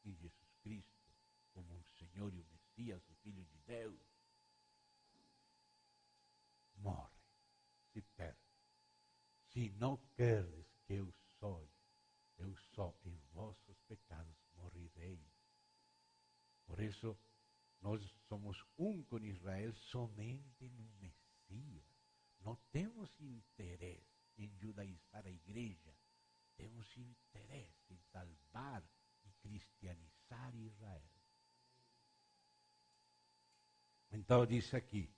em Jesus Cristo como o Senhor e o Messias, o Filho de Deus, morre, se perde. Se não creres que eu sou, em vossos pecados morrerei. Por isso, nós somos um com Israel somente no Messias. Não temos interesse em judaizar a igreja. temos interesse em salvar e cristianizar Israel. Então diz aqui,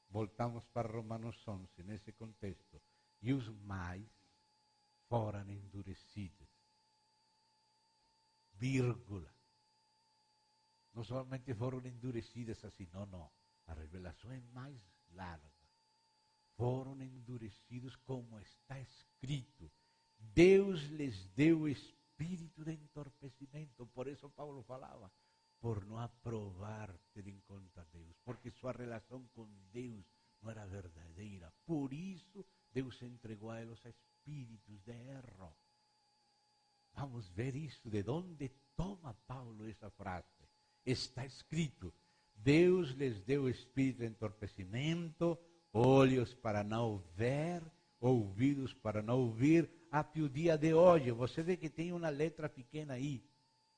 voltamos para Romanos 11, nesse contexto, e os mais foram endurecidos. Vírgula. Não somente foram endurecidos assim, não. A revelação é mais larga. Foram endurecidos como está escrito. Deus lhes deu espírito de entorpecimento. Por isso Paulo falava, por não aprovar ter em conta Deus, porque sua relação com Deus não era verdadeira. Por isso Deus entregou a eles espíritos de erro. Vamos ver isso, de onde toma Paulo essa frase. Está escrito, Deus lhes deu espírito de entorpecimento, olhos para não ver, ouvidos para não ouvir, até o dia de hoje. Você vê que tem uma letra pequena aí,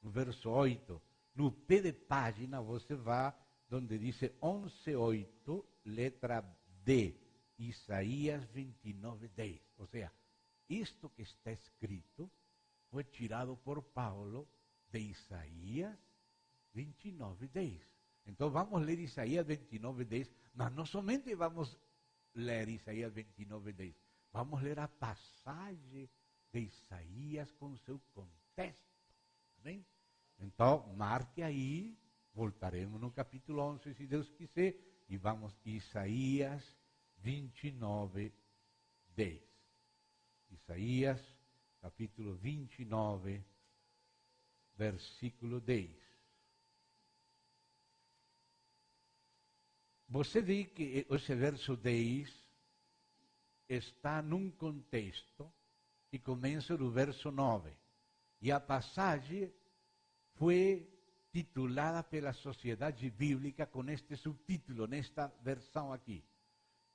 no verso 8. No pé de página você vai onde diz 11:8, letra D, Isaías 29:10. Ou seja, isto que está escrito foi tirado por Paulo de Isaías 29:10. Então vamos ler Isaías 29:10, mas não somente vamos ler Isaías 29:10, vamos ler a passagem de Isaías com seu contexto. Amém? Então, marque aí, voltaremos no capítulo 11, se Deus quiser, e vamos Isaías 29:10. Isaías, capítulo 29, versículo 10. Você vê que esse verso 10 está num contexto que começa no verso 9. E a passagem foi titulada pela Sociedade Bíblica com este subtítulo, nesta versão aqui.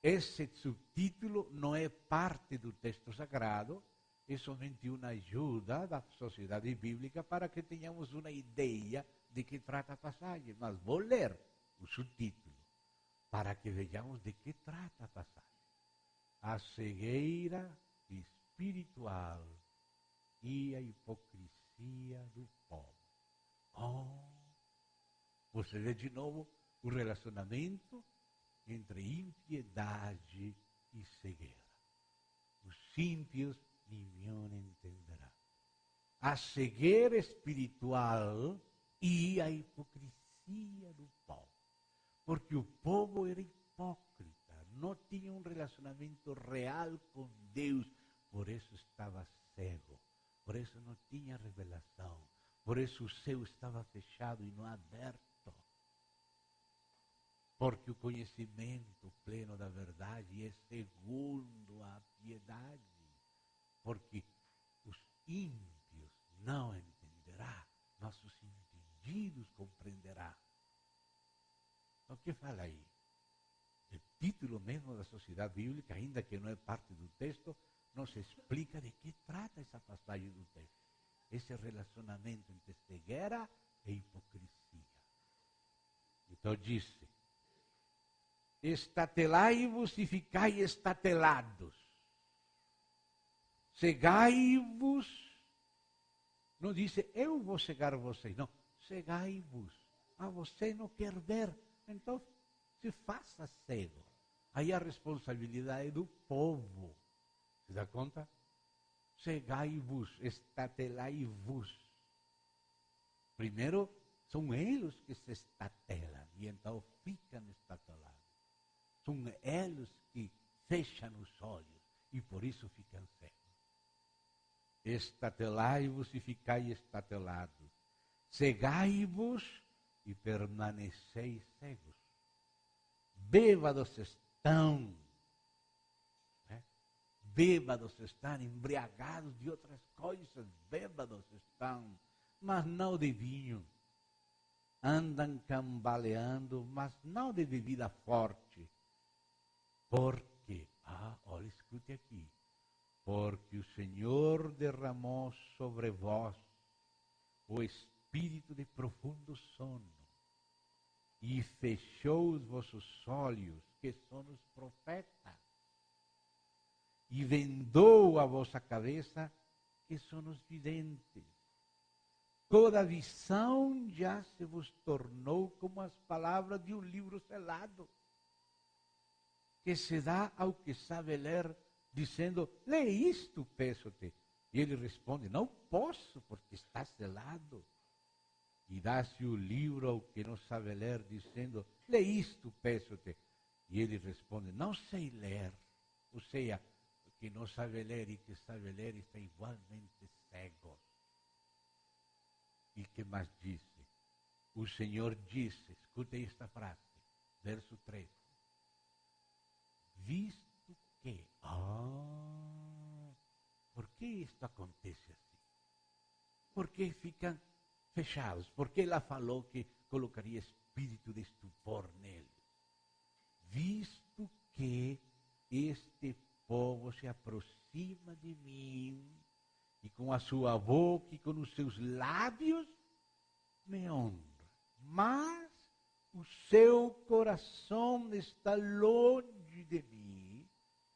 Esse subtítulo não é parte do texto sagrado, é somente uma ajuda da Sociedade Bíblica para que tenhamos uma ideia de que trata a passagem. Mas vou ler o subtítulo para que vejamos de que trata a passagem. A cegueira espiritual e a hipocrisia do povo. Você vê de novo o relacionamento entre impiedade e cegueira. Os ímpios nenhum entenderá. A cegueira espiritual e a hipocrisia do povo. Porque o povo era hipócrita, não tinha um relacionamento real com Deus, por isso estava cego, por isso não tinha revelação, por isso o céu estava fechado e não aberto. Porque o conhecimento pleno da verdade é segundo a piedade. Porque os ímpios não entenderá, mas os entendidos compreenderá. O que fala aí? O título mesmo da Sociedade Bíblica, ainda que não é parte do texto, nos explica de que trata essa passagem do texto. Esse relacionamento entre cegueira e hipocrisia. Então disse, estatelai-vos e ficai estatelados. Cegai-vos. Não disse, eu vou cegar vocês. Não, cegai-vos. Você não quer ver. Então, se faça cego. Aí a responsabilidade é do povo. Se dá conta? Cegai-vos, estatelai-vos. Primeiro, são eles que se estatelam e então ficam estatelados. São eles que fecham os olhos e por isso ficam cegos. Estatelai-vos e ficai estatelados. Cegai-vos e permaneceis cegos. Bêbados estão, bêbados estão, embriagados de outras coisas, bêbados estão, mas não de vinho. Andam cambaleando, mas não de bebida forte. Porque, olha, escute aqui, porque o Senhor derramou sobre vós o espírito de profundo sono e fechou os vossos olhos, que são os profetas, e vendou a vossa cabeça que são os videntes. Toda visão já se vos tornou como as palavras de um livro selado, que se dá ao que sabe ler, dizendo, lê isto, peço-te. E ele responde, não posso, porque está selado. E dá-se o livro ao que não sabe ler, dizendo, lê isto, peço-te. E ele responde, não sei ler. Ou seja, o que não sabe ler e que sabe ler está igualmente cego. E que mais disse? O Senhor disse, escute esta frase, verso 3. Visto que, por que isto acontece assim? Por que ficam fechados? Por que ela falou que colocaria espírito de estupor neles? Visto que este povo se aproxima de mim, e com a sua boca e com os seus lábios me honra, mas o seu coração está longe de mim,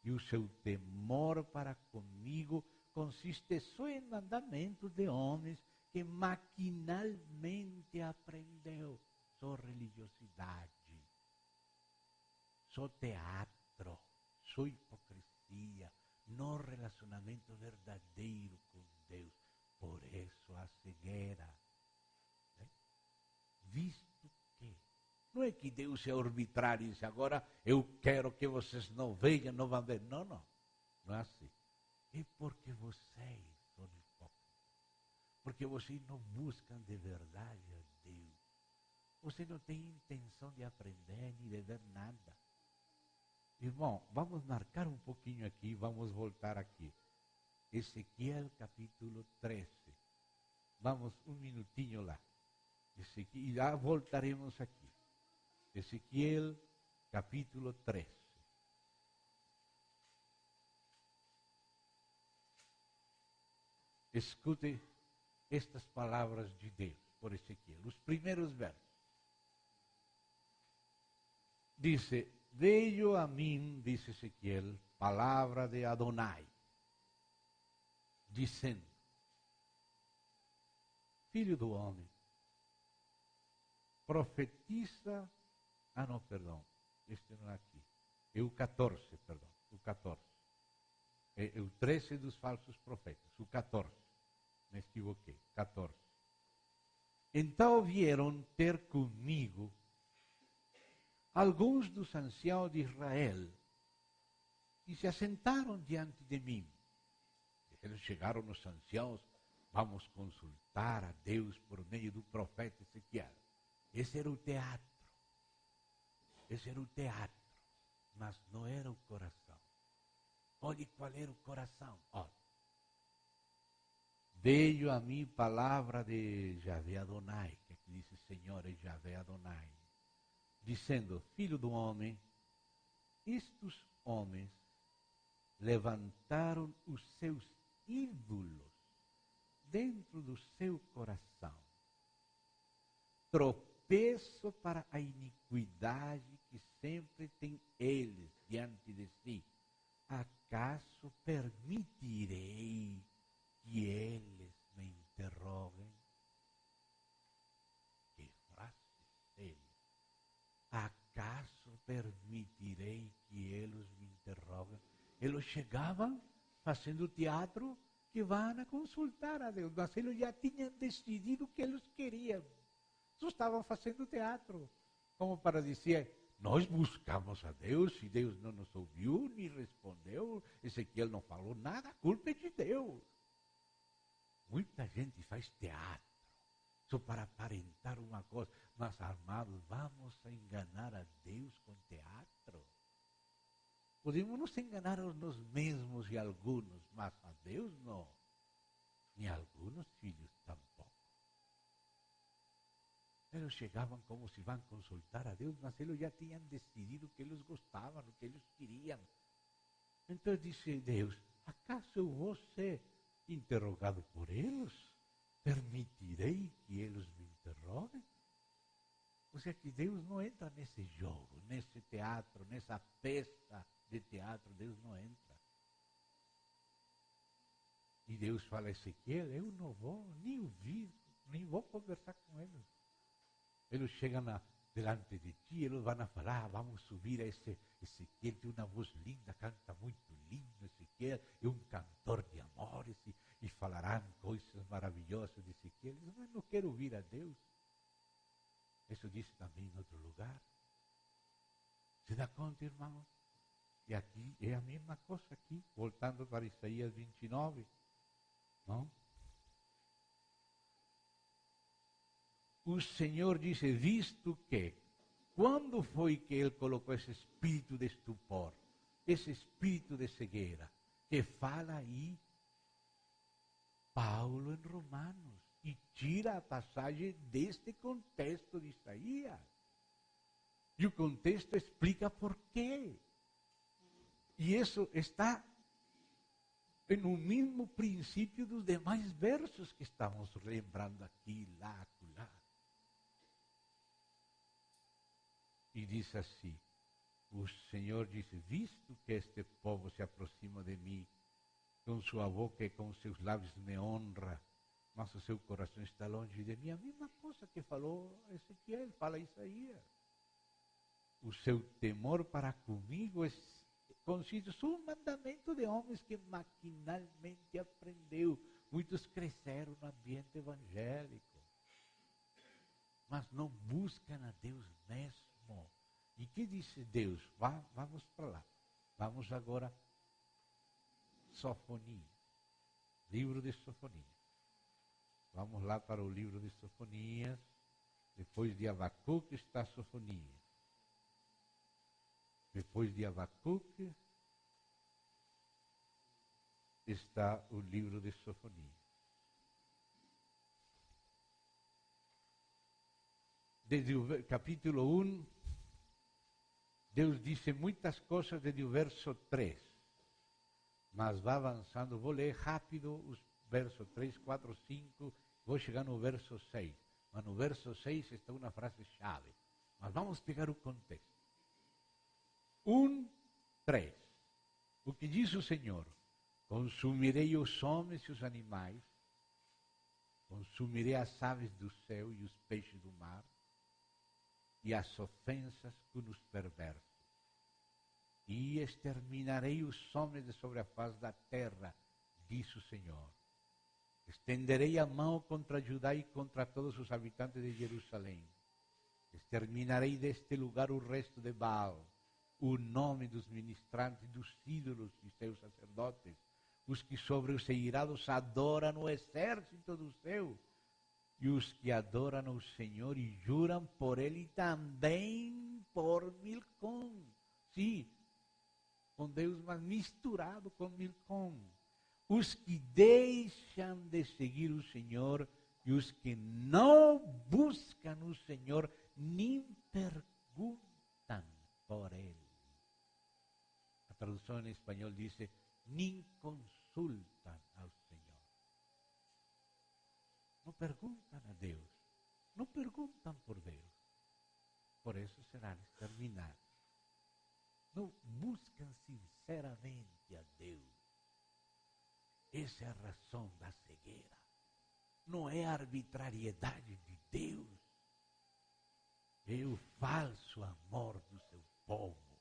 e o seu temor para comigo consiste só em mandamentos de homens que maquinalmente aprendeu. Só religiosidade, só teatro, só hipocrisia, não relacionamento verdadeiro com Deus. Por isso a cegueira. Visto que não é que Deus é arbitrário e diz, agora eu quero que vocês não vejam, não vão ver. Não, não. Não é assim. É porque vocês são hipócritas. Porque vocês não buscam de verdade a Deus. Você não tem intenção de aprender nem de ver nada. Irmão, vamos marcar um pouquinho aqui, vamos voltar aqui. Ezequiel capítulo 13. Vamos um minutinho lá. Ezequiel, e já voltaremos aqui. Ezequiel capítulo 13. Escute estas palavras de Deus por Ezequiel, os primeiros versos. Dice, veio a mim, dice Ezequiel, palavra de Adonai, dizendo, filho do homem, profetiza, não, perdão, este não é aqui, é o 14, perdão, o 14. É o 13 dos falsos profetas, o 14, me equivoquei, 14. Então vieram ter comigo alguns dos anciãos de Israel e se assentaram diante de mim. Eles chegaram os anciãos, vamos consultar a Deus por meio do profeta Ezequiel. Esse era o teatro. Esse era o teatro, mas não era o coração. Olhe qual era o coração. Olha. Veio a mim palavra de Javé Adonai, que aqui diz Senhor é Javé Adonai, dizendo, filho do homem, estes homens levantaram os seus ídolos dentro do seu coração. Tropeço para a iniquidade que sempre tem eles diante de si. Acaso permitirei que eles me interroguem? Que frase séria. Acaso permitirei que eles me interroguem? Eles chegavam fazendo teatro que vão consultar a Deus, mas eles já tinham decidido o que eles queriam. Só estavam fazendo teatro, como para dizer, nós buscamos a Deus e Deus não nos ouviu, nem respondeu, Ezequiel não falou nada, a culpa é de Deus. Muita gente faz teatro, só para aparentar uma coisa, mas amados, vamos a enganar a Deus com teatro? Podemos nos enganar a nós mesmos e alguns, mas a Deus não, nem a alguns filhos tampouco. Eles chegavam como se vão consultar a Deus, mas eles já tinham decidido o que eles gostavam, o que eles queriam. Então disse Deus, acaso eu vou ser interrogado por eles? Permitirei que eles me interroguem? Ou seja, que Deus não entra nesse jogo, nesse teatro, nessa peça de teatro, Deus não entra. E Deus fala a Ezequiel, eu não vou nem ouvir, nem vou conversar com eles. Eles chegam delante de ti, eles vão falar, vamos subir a Ezequiel, tem uma voz linda, canta muito lindo, Ezequiel, é um cantor de amores, e falarão coisas maravilhosas de Ezequiel. Eu não quero ouvir a Deus. Isso disse também em outro lugar. Se dá conta, irmãos? E aqui é a mesma coisa aqui, voltando para Isaías 29, não? O Senhor disse, visto que, quando foi que Ele colocou esse espírito de estupor, esse espírito de cegueira, que fala aí Paulo em Romanos, e tira a passagem deste contexto de Isaías. E o contexto explica por quê. E isso está no mesmo princípio dos demais versos que estamos lembrando aqui, lá, acolá. E diz assim, o Senhor disse, visto que este povo se aproxima de mim, com sua boca e com seus lábios me honra, mas o seu coração está longe de mim. A mesma coisa que falou Ezequiel, fala Isaías. O seu temor para comigo consiste um mandamento de homens que maquinalmente aprendeu. Muitos cresceram no ambiente evangélico, mas não buscam a Deus mesmo. E que disse Deus? Vamos para lá. Vamos agora, Sofonias, livro de Sofonias. Vamos lá para o livro de Sofonias. Depois de Abacuque está Sofonias. Depois de Abacuque está o livro de Sofonias. Desde o capítulo 1, Deus disse muitas coisas desde o verso 3. Mas vai avançando, vou ler rápido os versos 3, 4, 5, vou chegar no verso 6. Mas no verso 6 está uma frase-chave. Mas vamos pegar o contexto. 1, 3. O que diz o Senhor? Consumirei os homens e os animais, consumirei as aves do céu e os peixes do mar, e as ofensas com os perversos. E exterminarei os homens de sobre a face da terra, diz o Senhor. Estenderei a mão contra Judá e contra todos os habitantes de Jerusalém. Exterminarei deste lugar o resto de Baal, o nome dos ministrantes dos ídolos e seus sacerdotes, os que sobre os eirados adoram o exército do céu, e os que adoram o Senhor e juram por Ele também por Milcom. Sim, com Deus, mas misturado com Milcom. Os que deixam de seguir o Senhor e os que não buscam o Senhor, nem perguntam por Ele. A tradução em espanhol diz, nem consultam ao Senhor. Não perguntam a Deus, não perguntam por Deus. Por isso serão exterminados. Não buscam sinceramente a Deus. Essa é a razão da cegueira. Não é a arbitrariedade de Deus. É o falso amor do seu povo,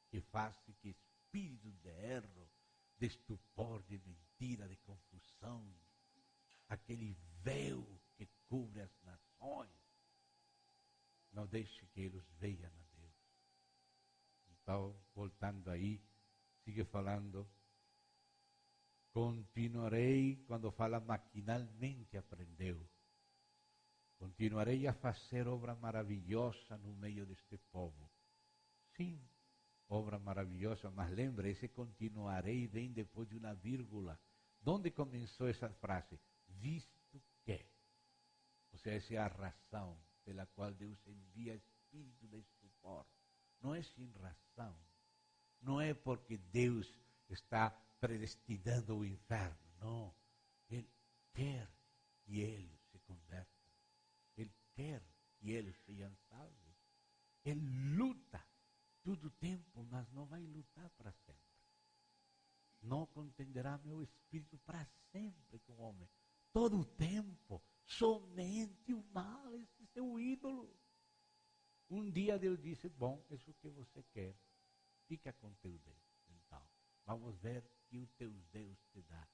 que faz que espírito de erro, de estupor, de mentira, de confusão, aquele véu que cubre as nações, não deixe que eles vejam a Deus. Então, voltando aí, sigue falando, continuarei, quando fala maquinalmente aprendeu, continuarei a fazer obra maravilhosa no meio deste povo. Sim, obra maravilhosa, mas lembre, esse continuarei vem depois de uma vírgula. Onde começou essa frase? Visto que. Ou seja, essa é a razão pela qual Deus envia espírito de estupor. Não é sem razão. Não é porque Deus está predestinando o inferno. Não. Ele quer que eles se convertam. Ele quer que eles sejam salvos. Ele luta todo o tempo, mas não vai lutar para sempre. não contenderá meu espírito para sempre com o homem. Todo o tempo, somente o mal, esse é seu ídolo. Um dia Deus disse, bom, é isso que você quer, fica com teu Deus. Então, vamos ver que o teu Deus te dá.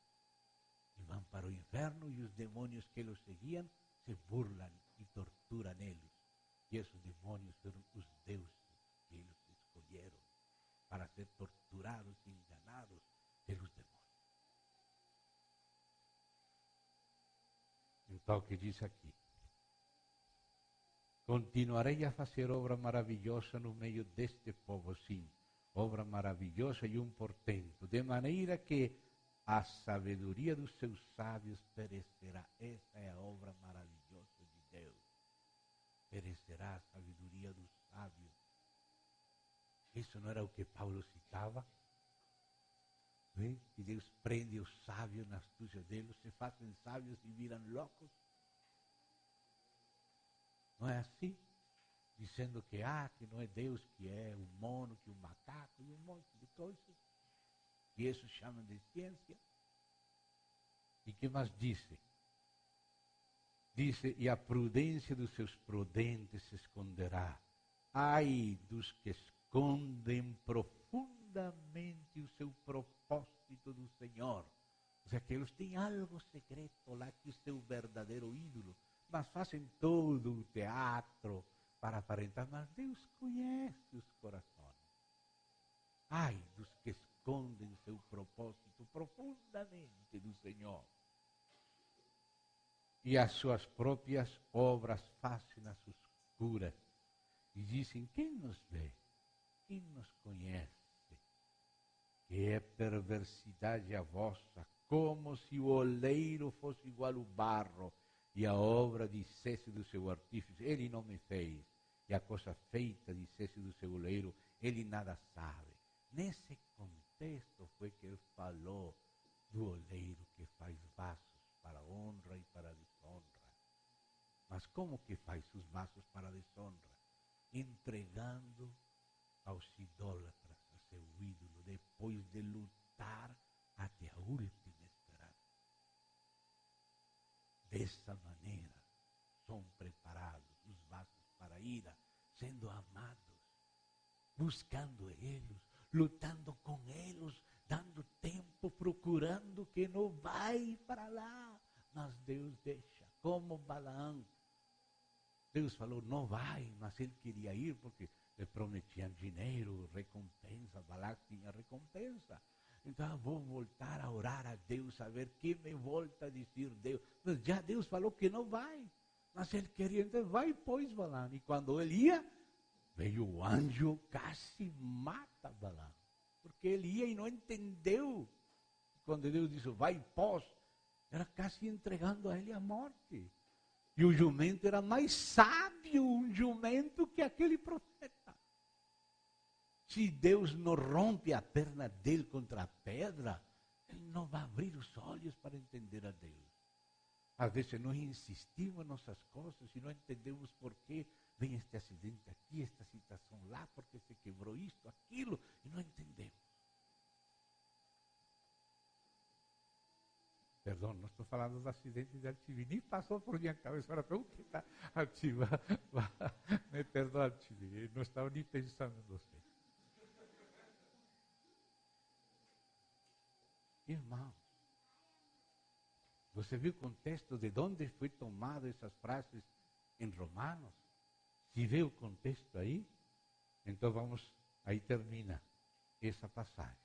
E vão para o inferno e os demônios que los seguiam se burlam e torturam eles. E esses demônios foram os deuses que eles escolheram para ser torturados e enganados pelos demônios. Então, o que diz aqui? Continuarei a fazer obra maravilhosa no meio deste povo, sim, obra maravilhosa e portento, de maneira que a sabedoria dos seus sábios perecerá. Essa é a obra maravilhosa de Deus. Perecerá a sabedoria dos sábios. Isso não era o que Paulo citava? Né? Que Deus prende os sábios nas astúcias deles, se fazem sábios e viram loucos. Não é assim? Dizendo que não é Deus, que é o mono, que é o macaco e um monte de coisas. E isso chamam de ciência. E que mais disse? Disse, e a prudência dos seus prudentes se esconderá. Ai dos que escondem profundamente o seu propósito do Senhor. Ou seja, que eles têm algo secreto lá que é o seu verdadeiro ídolo. Mas fazem todo o teatro para aparentar, mas Deus conhece os corações. Ai dos que escondem seu propósito profundamente do Senhor. E as suas próprias obras fazem nas escuras. E dizem, quem nos vê? Quem nos conhece? Que é perversidade a vossa, como se o oleiro fosse igual ao barro, e a obra dissesse do seu artífice, ele não me fez. E a coisa feita dissesse do seu oleiro, ele nada sabe. Nesse contexto foi que ele falou do oleiro que faz vasos para honra e para desonra. Mas como que faz os vasos para desonra? Entregando aos idólatras, a seu ídolo, depois de lutar até a última esperança. Dessa maneira, são preparados os vasos para a ira, sendo amados, buscando eles, lutando com eles, dando tempo, procurando que não vai para lá. Mas Deus deixa, como Balaão. Deus falou, não vai, mas ele queria ir porque lhe prometiam dinheiro, recompensa, Balaão tinha recompensa. Então vou voltar a orar a Deus, a ver que me volta a dizer Deus. Mas já Deus falou que não vai. Mas ele queria, então vai, pois, Balaão. E quando ele ia, veio o anjo, quase mata Balaão. Porque ele ia e não entendeu. Quando Deus disse, vai, pois, era quase entregando a ele a morte. E o jumento era mais sábio, um jumento, que aquele profeta. Se Deus não rompe a perna dele contra a pedra, ele não vai abrir os olhos para entender a Deus. Às vezes nós insistimos em nossas coisas e não entendemos por que vem este acidente aqui, esta situação lá, porque se quebrou isto, aquilo, e não entendemos. Perdão, não estou falando do acidente de Altivi, nem passou por minha cabeça, agora estou que está Altivi, me perdoa Altivi, não estava nem pensando em você. Irmão, você viu o contexto de onde foi tomado essas frases em Romanos? Se vê o contexto aí, então vamos, aí termina essa passagem.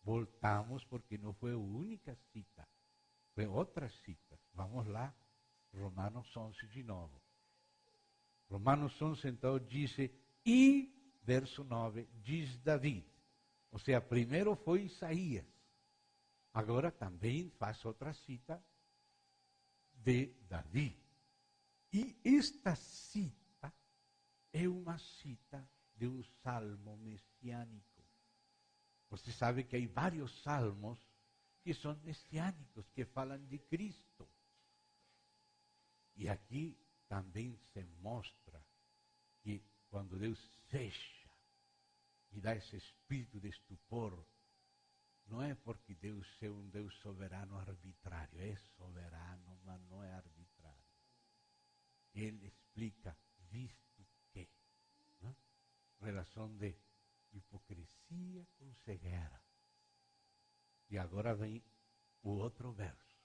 Voltamos porque não foi a única cita, foi outras citas. Vamos lá, Romanos 11 de novo. Romanos 11 então diz, e verso 9, diz David. Ou seja, primeiro foi Isaías. Agora também faz outra cita de Davi. E esta cita é uma cita de um salmo messiânico. Você sabe que há vários salmos que são messiânicos, que falam de Cristo. E aqui também se mostra que quando Deus fecha e dá esse espírito de estupor, não é porque Deus é um Deus soberano arbitrário, é soberano, mas não é arbitrário. Ele explica, visto que, né? Relação de hipocrisia com cegueira. E agora vem o outro verso.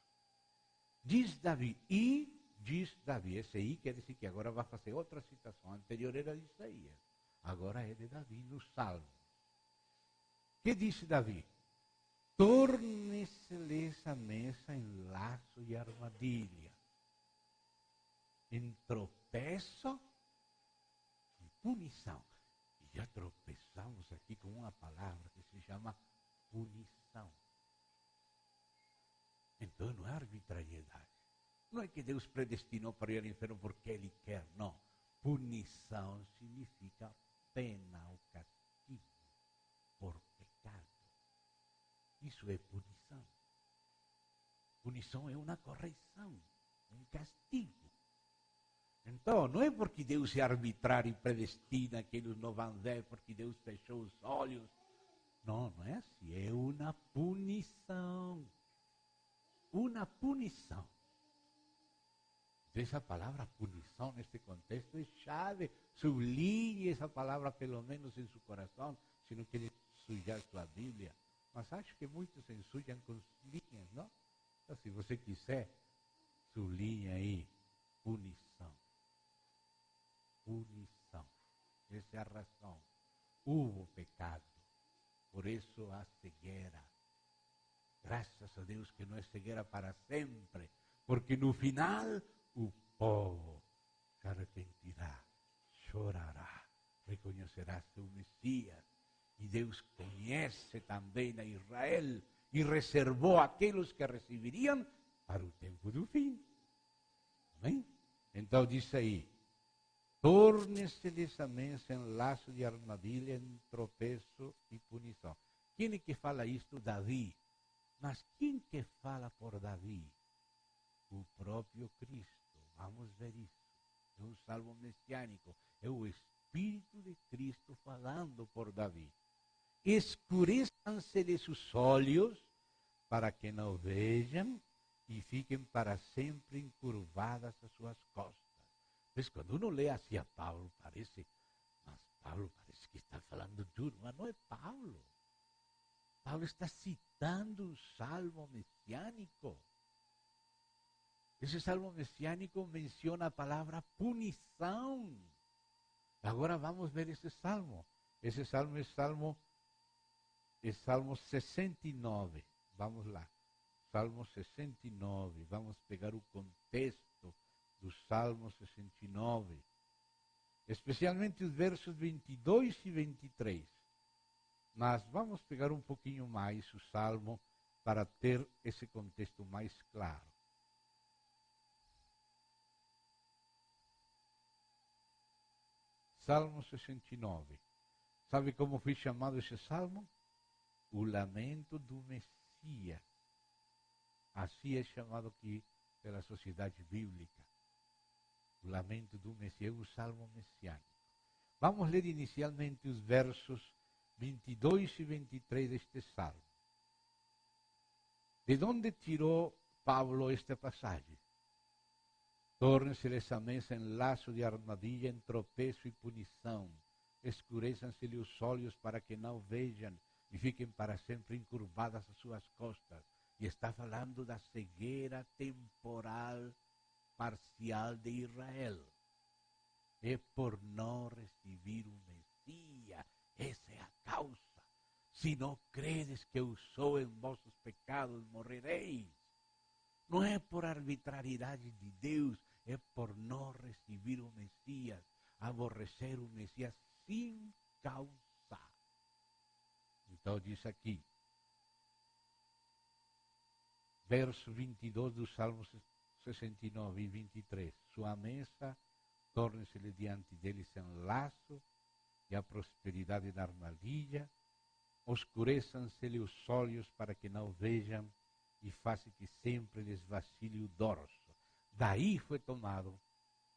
Diz Davi, esse aí quer dizer que agora vai fazer outra citação. A anterior era de Isaías, agora é de Davi no Salmo. Que disse Davi? Torne-se-lhes a mesa em laço e armadilha, em tropeço e punição. E já tropeçamos aqui com uma palavra que se chama punição. Então não é arbitrariedade. Não é que Deus predestinou para ir ao inferno porque Ele quer, não. Punição significa pena ou castigo por pecado. Isso é punição. Punição é uma correção, um castigo. Então, não é porque Deus é arbitrário e predestina que eles não vão ver, porque Deus fechou os olhos. Não, não é assim. É uma punição. Uma punição. Essa palavra punição, neste contexto, é chave. Sublinhe essa palavra, pelo menos em seu coração, se não quer sujar sua Bíblia. Mas acho que muitos se ensujam com linhas, não? Então, se você quiser, sublinhe aí, punição. Punição. Essa é a razão. Houve pecado. Por isso a cegueira. Graças a Deus que não é cegueira para sempre. Porque no final o povo se arrepentirá, chorará, reconhecerá seu Messias. E Deus conhece também a Israel e reservou aqueles que receberiam para o tempo do fim. Amém? Então diz aí, torne-se-lhes a mesa em laço de armadilha, em tropeço e punição. Quem é que fala isto? Davi. Mas quem que fala por Davi? O próprio Cristo. Vamos ver isso. É um salmo messiânico. É o Espírito de Cristo falando por Davi. Escureçam-se-lhes os olhos para que não vejam e fiquem para sempre encurvadas as suas costas. Mas quando uno lê assim a Paulo, parece que está falando duro, mas não é Paulo. Paulo está citando um salmo messiânico. Esse salmo messiânico menciona a palavra punição. Agora vamos ver esse salmo. Esse salmo é Salmo 69. Vamos lá. Salmo 69. Vamos pegar o contexto do Salmo 69. Especialmente os versos 22 e 23. Mas vamos pegar um pouquinho mais o Salmo para ter esse contexto mais claro. Salmo 69. Sabe como foi chamado esse salmo? O lamento do Messias. Assim é chamado aqui pela sociedade bíblica. O lamento do Messias, o salmo messiânico. Vamos ler inicialmente os versos 22 e 23 deste salmo. De onde tirou Paulo esta passagem? Torne-se-lhes a mesa em laço de armadilha, em tropeço e punição. Escureçam-se-lhe os olhos para que não vejam e fiquem para sempre encurvadas as suas costas. E está falando da cegueira temporal parcial de Israel. É por não receber o Messias. Essa é a causa. Se não credes que eu sou, em vossos pecados morrereis. Não é por arbitrariedade de Deus, é por não receber o Messias, aborrecer o Messias sem causa. Então diz aqui, verso 22 do Salmo 69 e 23. Sua mesa torne-se-lhe diante deles em laço, e a prosperidade na armadilha. Oscureçam-se-lhe os olhos para que não vejam, e faça que sempre lhes vacile o dorso. Daí foi tomado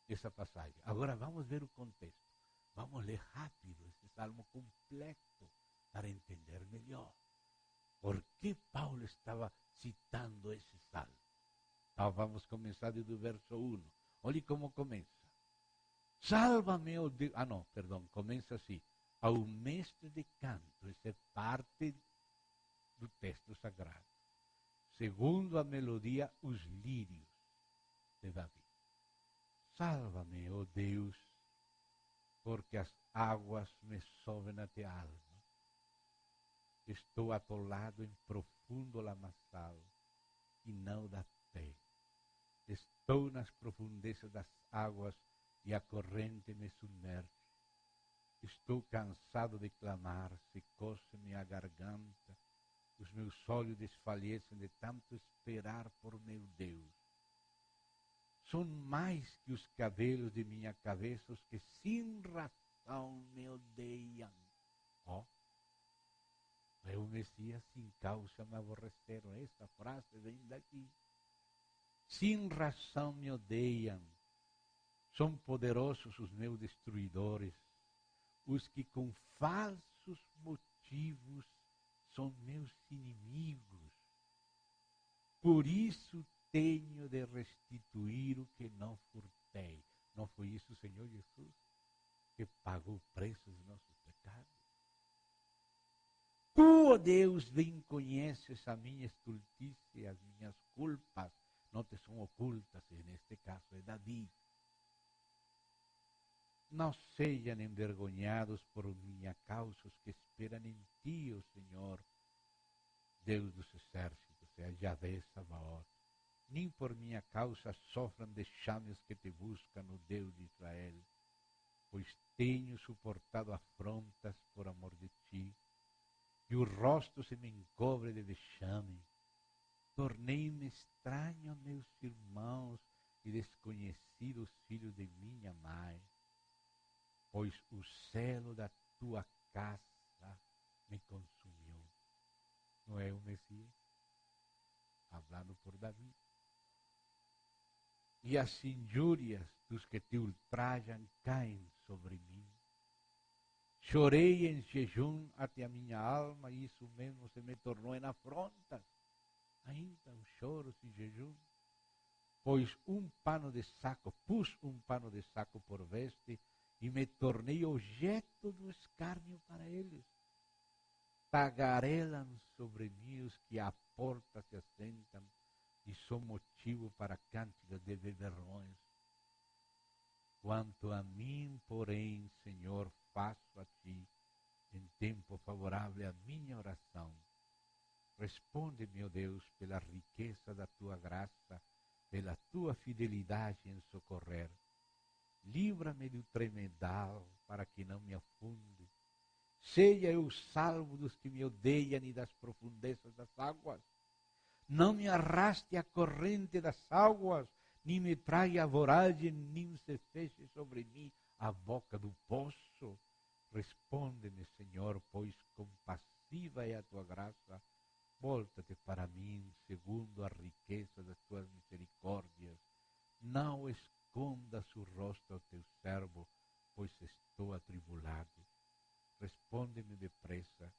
essa passagem. Agora vamos ver o contexto. Vamos ler rápido esse salmo completo para entender melhor. Por que Paulo estava citando esse salmo? Então vamos começar do verso 1. Olhe como começa. Salva-me, ó Deus. Não, perdão, começa assim. Ao mestre de canto, essa é parte do texto sagrado. Segundo a melodia, os lírios de Davi. Salva-me, ó Deus, porque as águas me sobem até a alma. Estou atolado em profundo lamaçal e não dá pé. Estou nas profundezas das águas e a corrente me submerge. Estou cansado de clamar, secou-se-me a garganta. Os meus olhos desfalecem de tanto esperar por meu Deus. São mais que os cabelos de minha cabeça os que sem razão me odeiam. O Messias sem causa me aborreceram. Essa frase vem daqui. Sem razão me odeiam. São poderosos os meus destruidores, os que com falsos motivos são meus inimigos. Por isso tenho de restituir o que não furtei. Não foi isso o Senhor Jesus que pagou o preço dos nossos pecados? Tu, ó Deus, bem conheces a minha estultice, as minhas culpas não te são ocultas, e neste caso é Davi. Não sejam envergonhados por minha causa os que esperam em ti, ó Senhor, Deus dos exércitos, é Yahvé Sabaoth. Nem por minha causa sofram vexames que te buscam, ó Deus de Israel, pois tenho suportado afrontas por amor de ti, e o rosto se me encobre de vexame. Tornei-me estranho a meus irmãos e desconhecido os filhos de minha mãe, pois o celo da tua casa me consumiu. Não é o Messias? Falando por Davi. E as injúrias dos que te ultrajam caem sobre mim. Chorei em jejum até a minha alma, e isso mesmo se me tornou em afrontas. Ainda o choro e jejum. Pois pus um pano de saco por veste, e me tornei objeto do escárnio para eles. Tagarelam sobre mim os que à porta se assentam, e sou motivo para cânticos de beberrões. Quanto a mim, porém, Senhor, faço a ti, em tempo favorável à minha oração. Responde-me, ó Deus, pela riqueza da tua graça, pela tua fidelidade em socorrer. Livra-me do tremedal, para que não me afunde. Seja eu salvo dos que me odeiam e das profundezas das águas. Não me arraste a corrente das águas, nem me traia a voragem, nem se feche sobre mim a boca do poço. Responde-me, Senhor, pois compassiva é a tua graça. Volta-te para mim, segundo a riqueza das tuas misericórdias. Não escondas o rosto ao teu servo, pois estou atribulado. Responde-me depressa,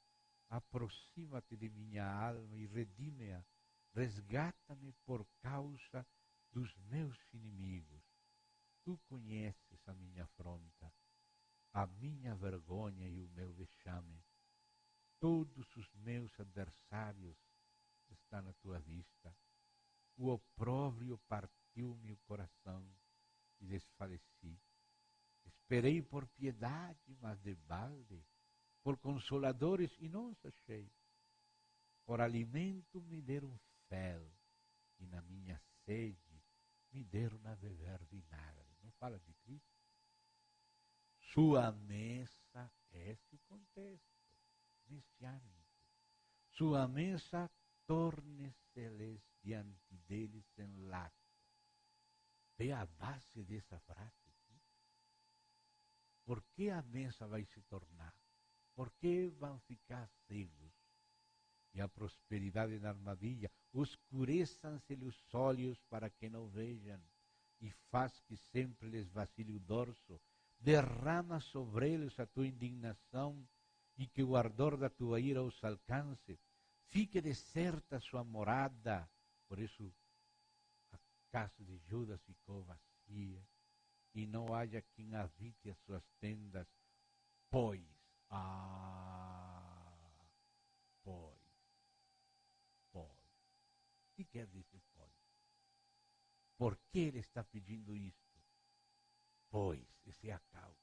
aproxima-te de minha alma e redime-a. Resgata-me por causa dos meus inimigos. Tu conheces a minha afronta, a minha vergonha e o meu vexame. Todos os meus adversários estão à tua vista. O opróbrio partiu-me o coração e desfaleci. Esperei por piedade, mas de balde, por consoladores e não os achei. Por alimento me deram fel, e na minha sede me deram a beber vinagre. Não fala de Cristo? Sua mesa, esse é o contexto messiânico. Sua mesa torne-se-lhes diante deles em lato. Vê a base dessa frase aqui? Por que a mesa vai se tornar? Por que vão ficar cegos? E a prosperidade na armadilha, oscureçam-se-lhe os olhos para que não vejam, e faz que sempre lhes vacile o dorso. Derrama sobre eles a tua indignação, e que o ardor da tua ira os alcance. fique deserta a sua morada. Por isso a casa de Judas ficou vazia, e não haja quem habite as suas tendas, pois, pois. O que quer dizer pois? Por que ele está pedindo isto? Pois, essa é a causa.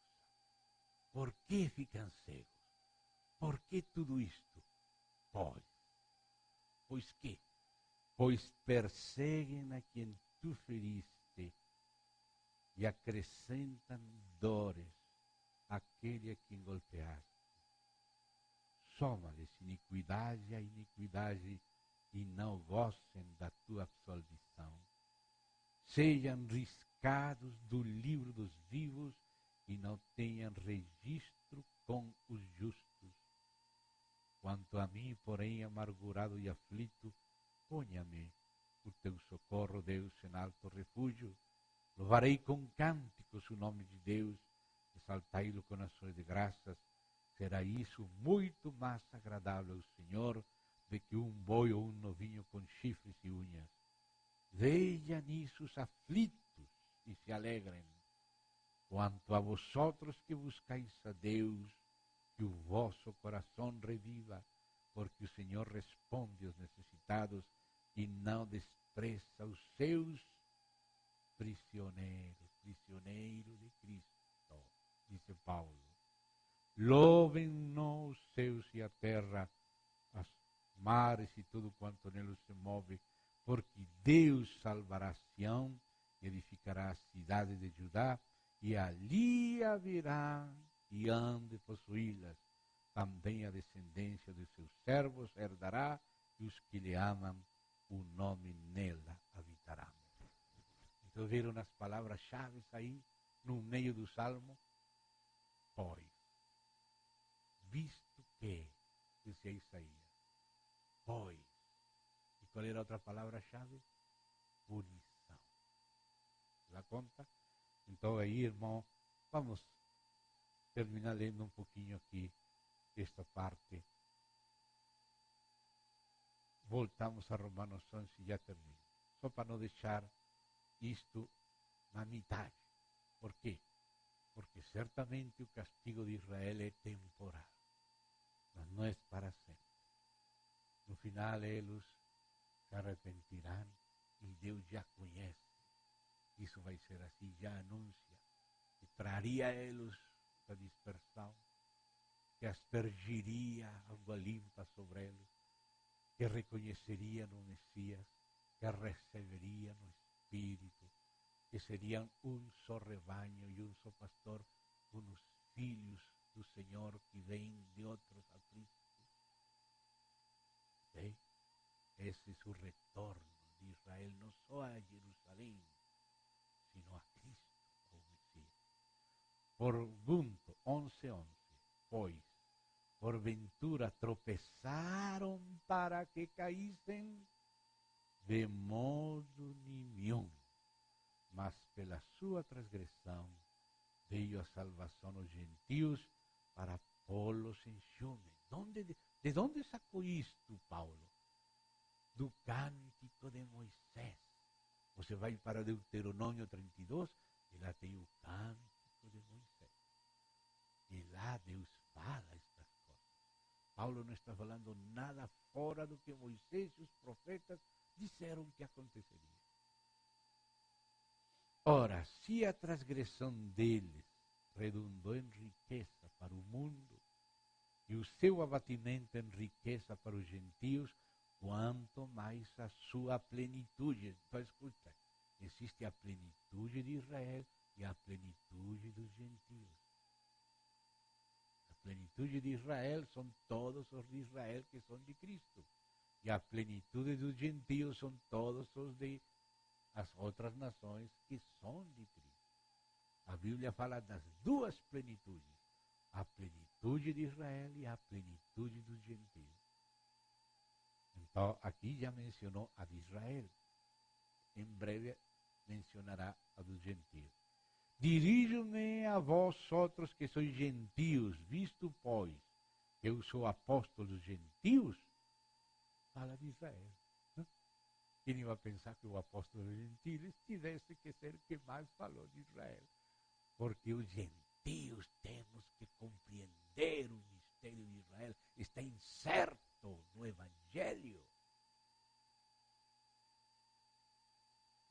Por que ficam cegos? Por que tudo isto? Pois que? Pois perseguem a quem tu feriste e acrescentam dores àquele a quem golpeaste. Soma-lhes iniquidade a iniquidade e não gozem da tua absolvição. Sejam riscados do livro dos vivos e não tenham registro com os justos. Quanto a mim, porém, amargurado e aflito, ponha-me o teu socorro, Deus, em alto refúgio. Louvarei com cânticos o nome de Deus, exaltai-lo com ações de graças. Será isso muito mais agradável ao Senhor do que um boi ou um novinho com chifres e unhas. Vejam nisso os aflitos e se alegrem. Quanto a vosotros que buscais a Deus, que o vosso coração reviva, porque o Senhor responde aos necessitados e não despreza os seus prisioneiros de Cristo, disse Paulo. Louvem-no os céus e a terra, as mares e tudo quanto neles se move, porque Deus salvará Sião, edificará a cidade de Judá, e ali haverá e hão de possuí-las. Também a descendência dos seus servos herdará, e os que lhe amam, o nome nela habitará. Então viram as palavras-chave aí, no meio do Salmo? Pois, visto que, dizia Isaías, pois. E qual era a outra palavra-chave? Punição. Se dá conta? Então aí, irmão, vamos terminar lendo um pouquinho aqui esta parte. Voltamos a Romanos 11 e já termino. Só para não deixar isto na metade. Por quê? Porque certamente o castigo de Israel é temporal, mas não é para sempre. No final eles se arrepentirão e Deus já conhece. Isso vai ser assim, já anuncia que traria a eles a dispersão, que aspergiria água limpa sobre eles, que reconheceriam o Messias, que receberiam o Espírito, que seriam um só rebanho e um só pastor, com os filhos do Senhor que vêm de outros apriscos. ¿Sí? Esse é o retorno de Israel, não só a Jerusalém, sino a Cristo, o Messias. Pergunto 11:11, pois, porventura tropeçaram para que caíssem? De modo nenhum, mas pela sua transgressão veio a salvação aos gentios para pô-los em ciúme. De onde sacou isto, Paulo? Do cântico de Moisés. Você vai para Deuteronômio 32 e lá tem o cântico de Moisés. E lá Deus fala estas coisas. Paulo não está falando nada fora do que Moisés e os profetas disseram que aconteceria. Ora, se a transgressão deles redundou em riqueza para o mundo e o seu abatimento em riqueza para os gentios, quanto mais a sua plenitude. Então, escuta, existe a plenitude de Israel e a plenitude dos gentios. A plenitude de Israel são todos os de Israel que são de Cristo. E a plenitude dos gentios são todos os de as outras nações que são de Cristo. A Bíblia fala das duas plenitudes, a plenitude de Israel e a plenitude dos gentios. Então, aqui já mencionou a de Israel. Em breve mencionará a dos gentios. Dirijo-me a vós outros que sois gentios, visto, pois, que eu sou apóstolo dos gentios, fala de Israel. Quem ia pensar que o apóstolo dos gentios tivesse que ser o que mais falou de Israel? Porque os gentios temos que compreender o mistério de Israel. Está incerto no Evangelho.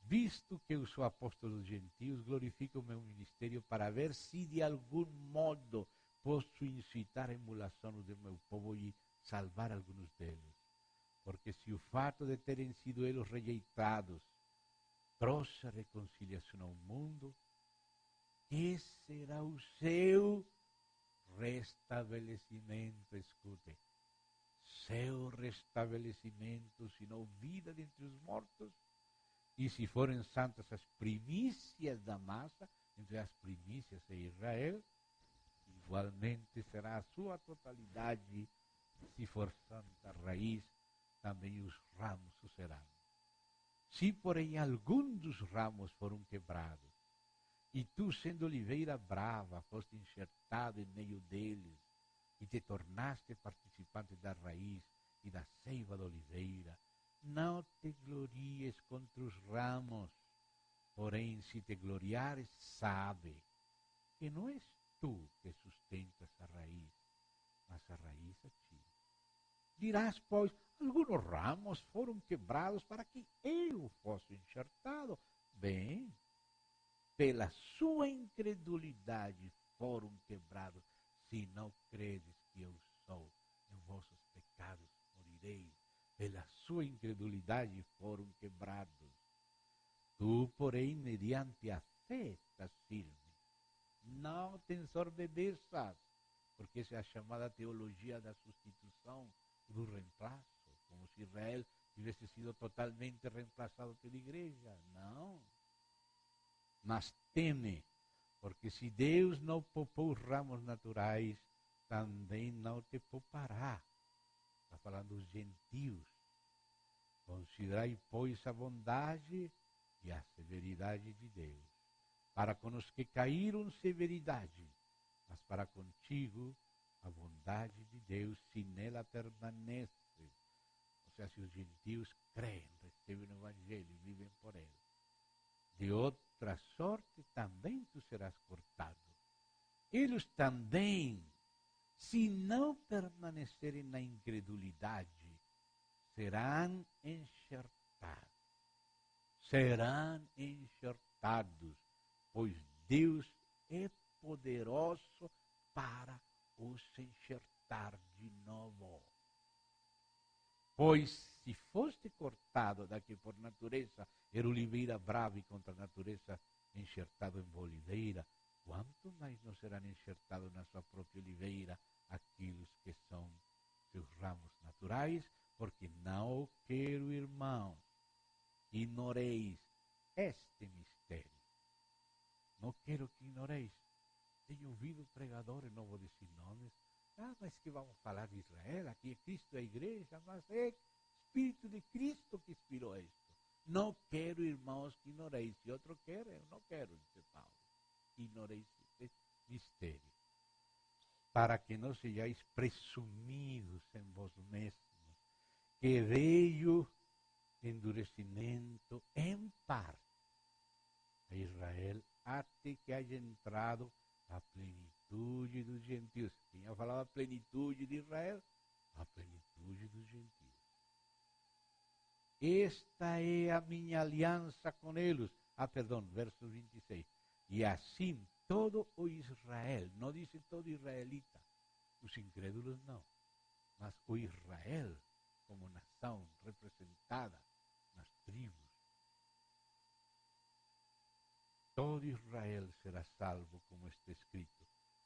Visto que eu sou apóstolo dos gentios, glorifico o meu ministério para ver se de algum modo posso incitar a emulação do meu povo e salvar alguns deles. Porque se o fato de terem sido eles rejeitados trouxe a reconciliação ao mundo, que será o seu restabelecimento? Escute, seu restabelecimento, senão vida dentre os mortos. E se forem santas as primícias da massa, entre as primícias de Israel, igualmente será a sua totalidade. Se for santa raiz, também os ramos o serão. Se, porém, algum dos ramos foram quebrados, e tu, sendo oliveira brava, foste enxertado em meio deles, e te tornaste participante da raiz e da seiva da oliveira, não te glories contra os ramos, porém, se te gloriares, sabe que não és tu que sustentas a raiz, mas a raiz a ti. Dirás, pois, alguns ramos foram quebrados para que eu fosse enxertado. Bem, pela sua incredulidade foram quebrados. Se não credes que eu sou, em vossos pecados morireis. Pela sua incredulidade foram quebrados. Tu, porém, mediante a fé estás firme. Não te ensorbebeças, porque essa é a chamada teologia da substituição, do reemplaço, como se Israel tivesse sido totalmente reemplaçado pela igreja. Não. Mas teme, porque se Deus não poupou os ramos naturais, também não te poupará. Está falando dos gentios. Considerai, pois, a bondade e a severidade de Deus. Para com os que caíram, severidade, mas para contigo, a bondade de Deus, se nela permanece. Ou seja, se os gentios creem, recebem o Evangelho e vivem por ele. De outra sorte, também tu serás cortado. Eles também, se não permanecerem na incredulidade, serão enxertados. Serão enxertados, pois Deus é poderoso para os enxertar de novo. Pois se foste cortado da que por natureza era oliveira brava e contra a natureza enxertado em oliveira, quanto mais não serão enxertados na sua própria oliveira aqueles que são seus ramos naturais? Porque não quero, irmãos, ignoreis este mistério. Não quero que ignoreis. Tenho ouvido pregadores, não vou dizer nomes, mas que vamos falar de Israel, aqui é Cristo a igreja, mas é Espírito de Cristo que inspirou isto. Não quero, irmãos, que ignoreis. Se outro quer, eu não quero, disse Paulo. Ignoreis este mistério. Para que não sejais presumidos em vós mesmos, que veio endurecimento em parte a Israel até que haja entrado a plenitude dos gentios. Quem ia falar a plenitude de Israel? A plenitude dos gentios. Esta é a minha aliança com eles. Verso 26. E assim todo o Israel, não diz todo israelita, os incrédulos não, mas o Israel como nação representada nas tribos. Todo Israel será salvo, como está escrito.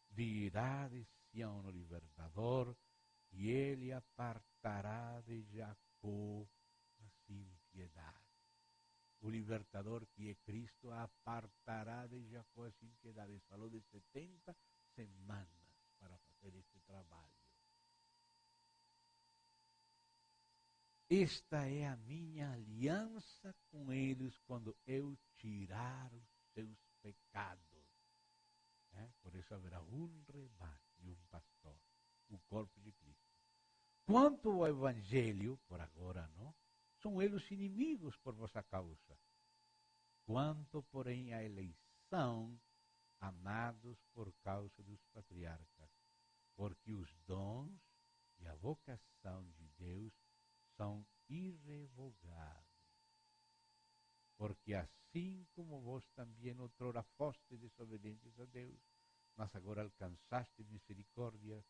Virá de Sião o libertador, e ele apartará de Jacó as impiedades. O libertador, que é Cristo, apartará de Jacó as impiedades. Falou de 70 semanas para fazer este trabalho. Esta é a minha aliança com eles quando eu tirar os seus pecados. Por isso haverá um rebanho e um pastor, o corpo de Cristo. Quanto ao Evangelho, por agora, não? São eles inimigos por vossa causa. Quanto, porém, à eleição, amados por causa dos patriarcas, porque os dons e a vocação de Deus são irrevogáveis. Porque assim como vós também outrora foste desobedientes a Deus, mas agora alcançaste misericórdia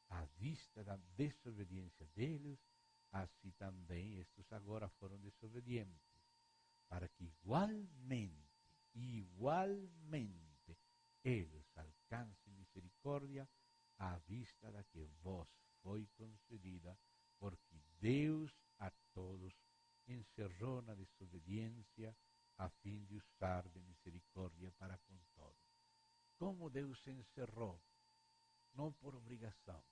à vista da desobediência deles, assim também estes agora foram desobedientes, para que igualmente, eles alcancem misericórdia à vista da que vos foi concedida, porque Deus a todos encerrou na desobediência, a fim de usar de misericórdia para com todos. Como Deus se encerrou, não por obrigação,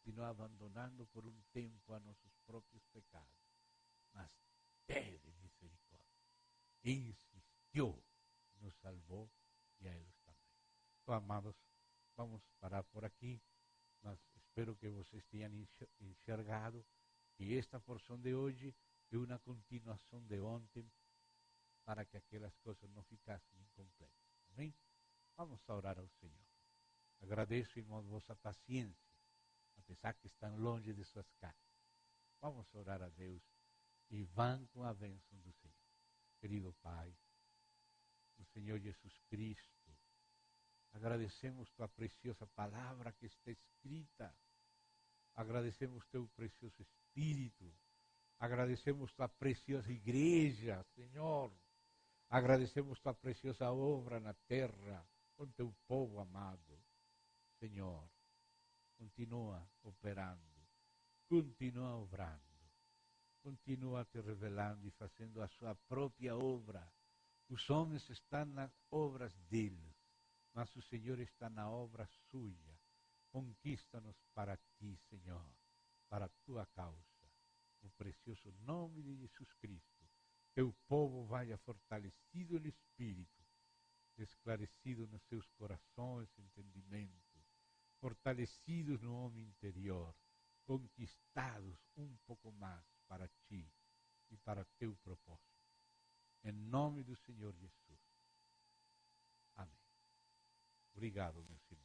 sino abandonando por um tempo a nossos próprios pecados, mas teve misericórdia, insistiu, nos salvou e a eles também. Então, amados, vamos parar por aqui, mas espero que vocês tenham enxergado que esta porção de hoje é uma continuação de ontem, para que aquelas coisas não ficassem incompletas. Amém? Vamos a orar ao Senhor. Agradeço, irmãos, vossa paciência, apesar que estão longe de suas casas. Vamos orar a Deus e vão com a bênção do Senhor. Querido Pai, do Senhor Jesus Cristo, agradecemos tua preciosa palavra que está escrita. Agradecemos teu precioso Espírito. Agradecemos tua preciosa igreja, Senhor. Agradecemos tua preciosa obra na terra, com teu povo amado. Senhor, continua operando, continua obrando, continua te revelando e fazendo a sua própria obra. Os homens estão nas obras deles, mas o Senhor está na obra suya. Conquista-nos para ti, Senhor, para a tua causa. No precioso nome de Jesus Cristo, teu povo vaya fortalecido no Espírito, esclarecido nos seus corações e entendimentos, fortalecidos no homem interior, conquistados um pouco mais para ti e para teu propósito. Em nome do Senhor Jesus. Amém. Obrigado, meus irmãos.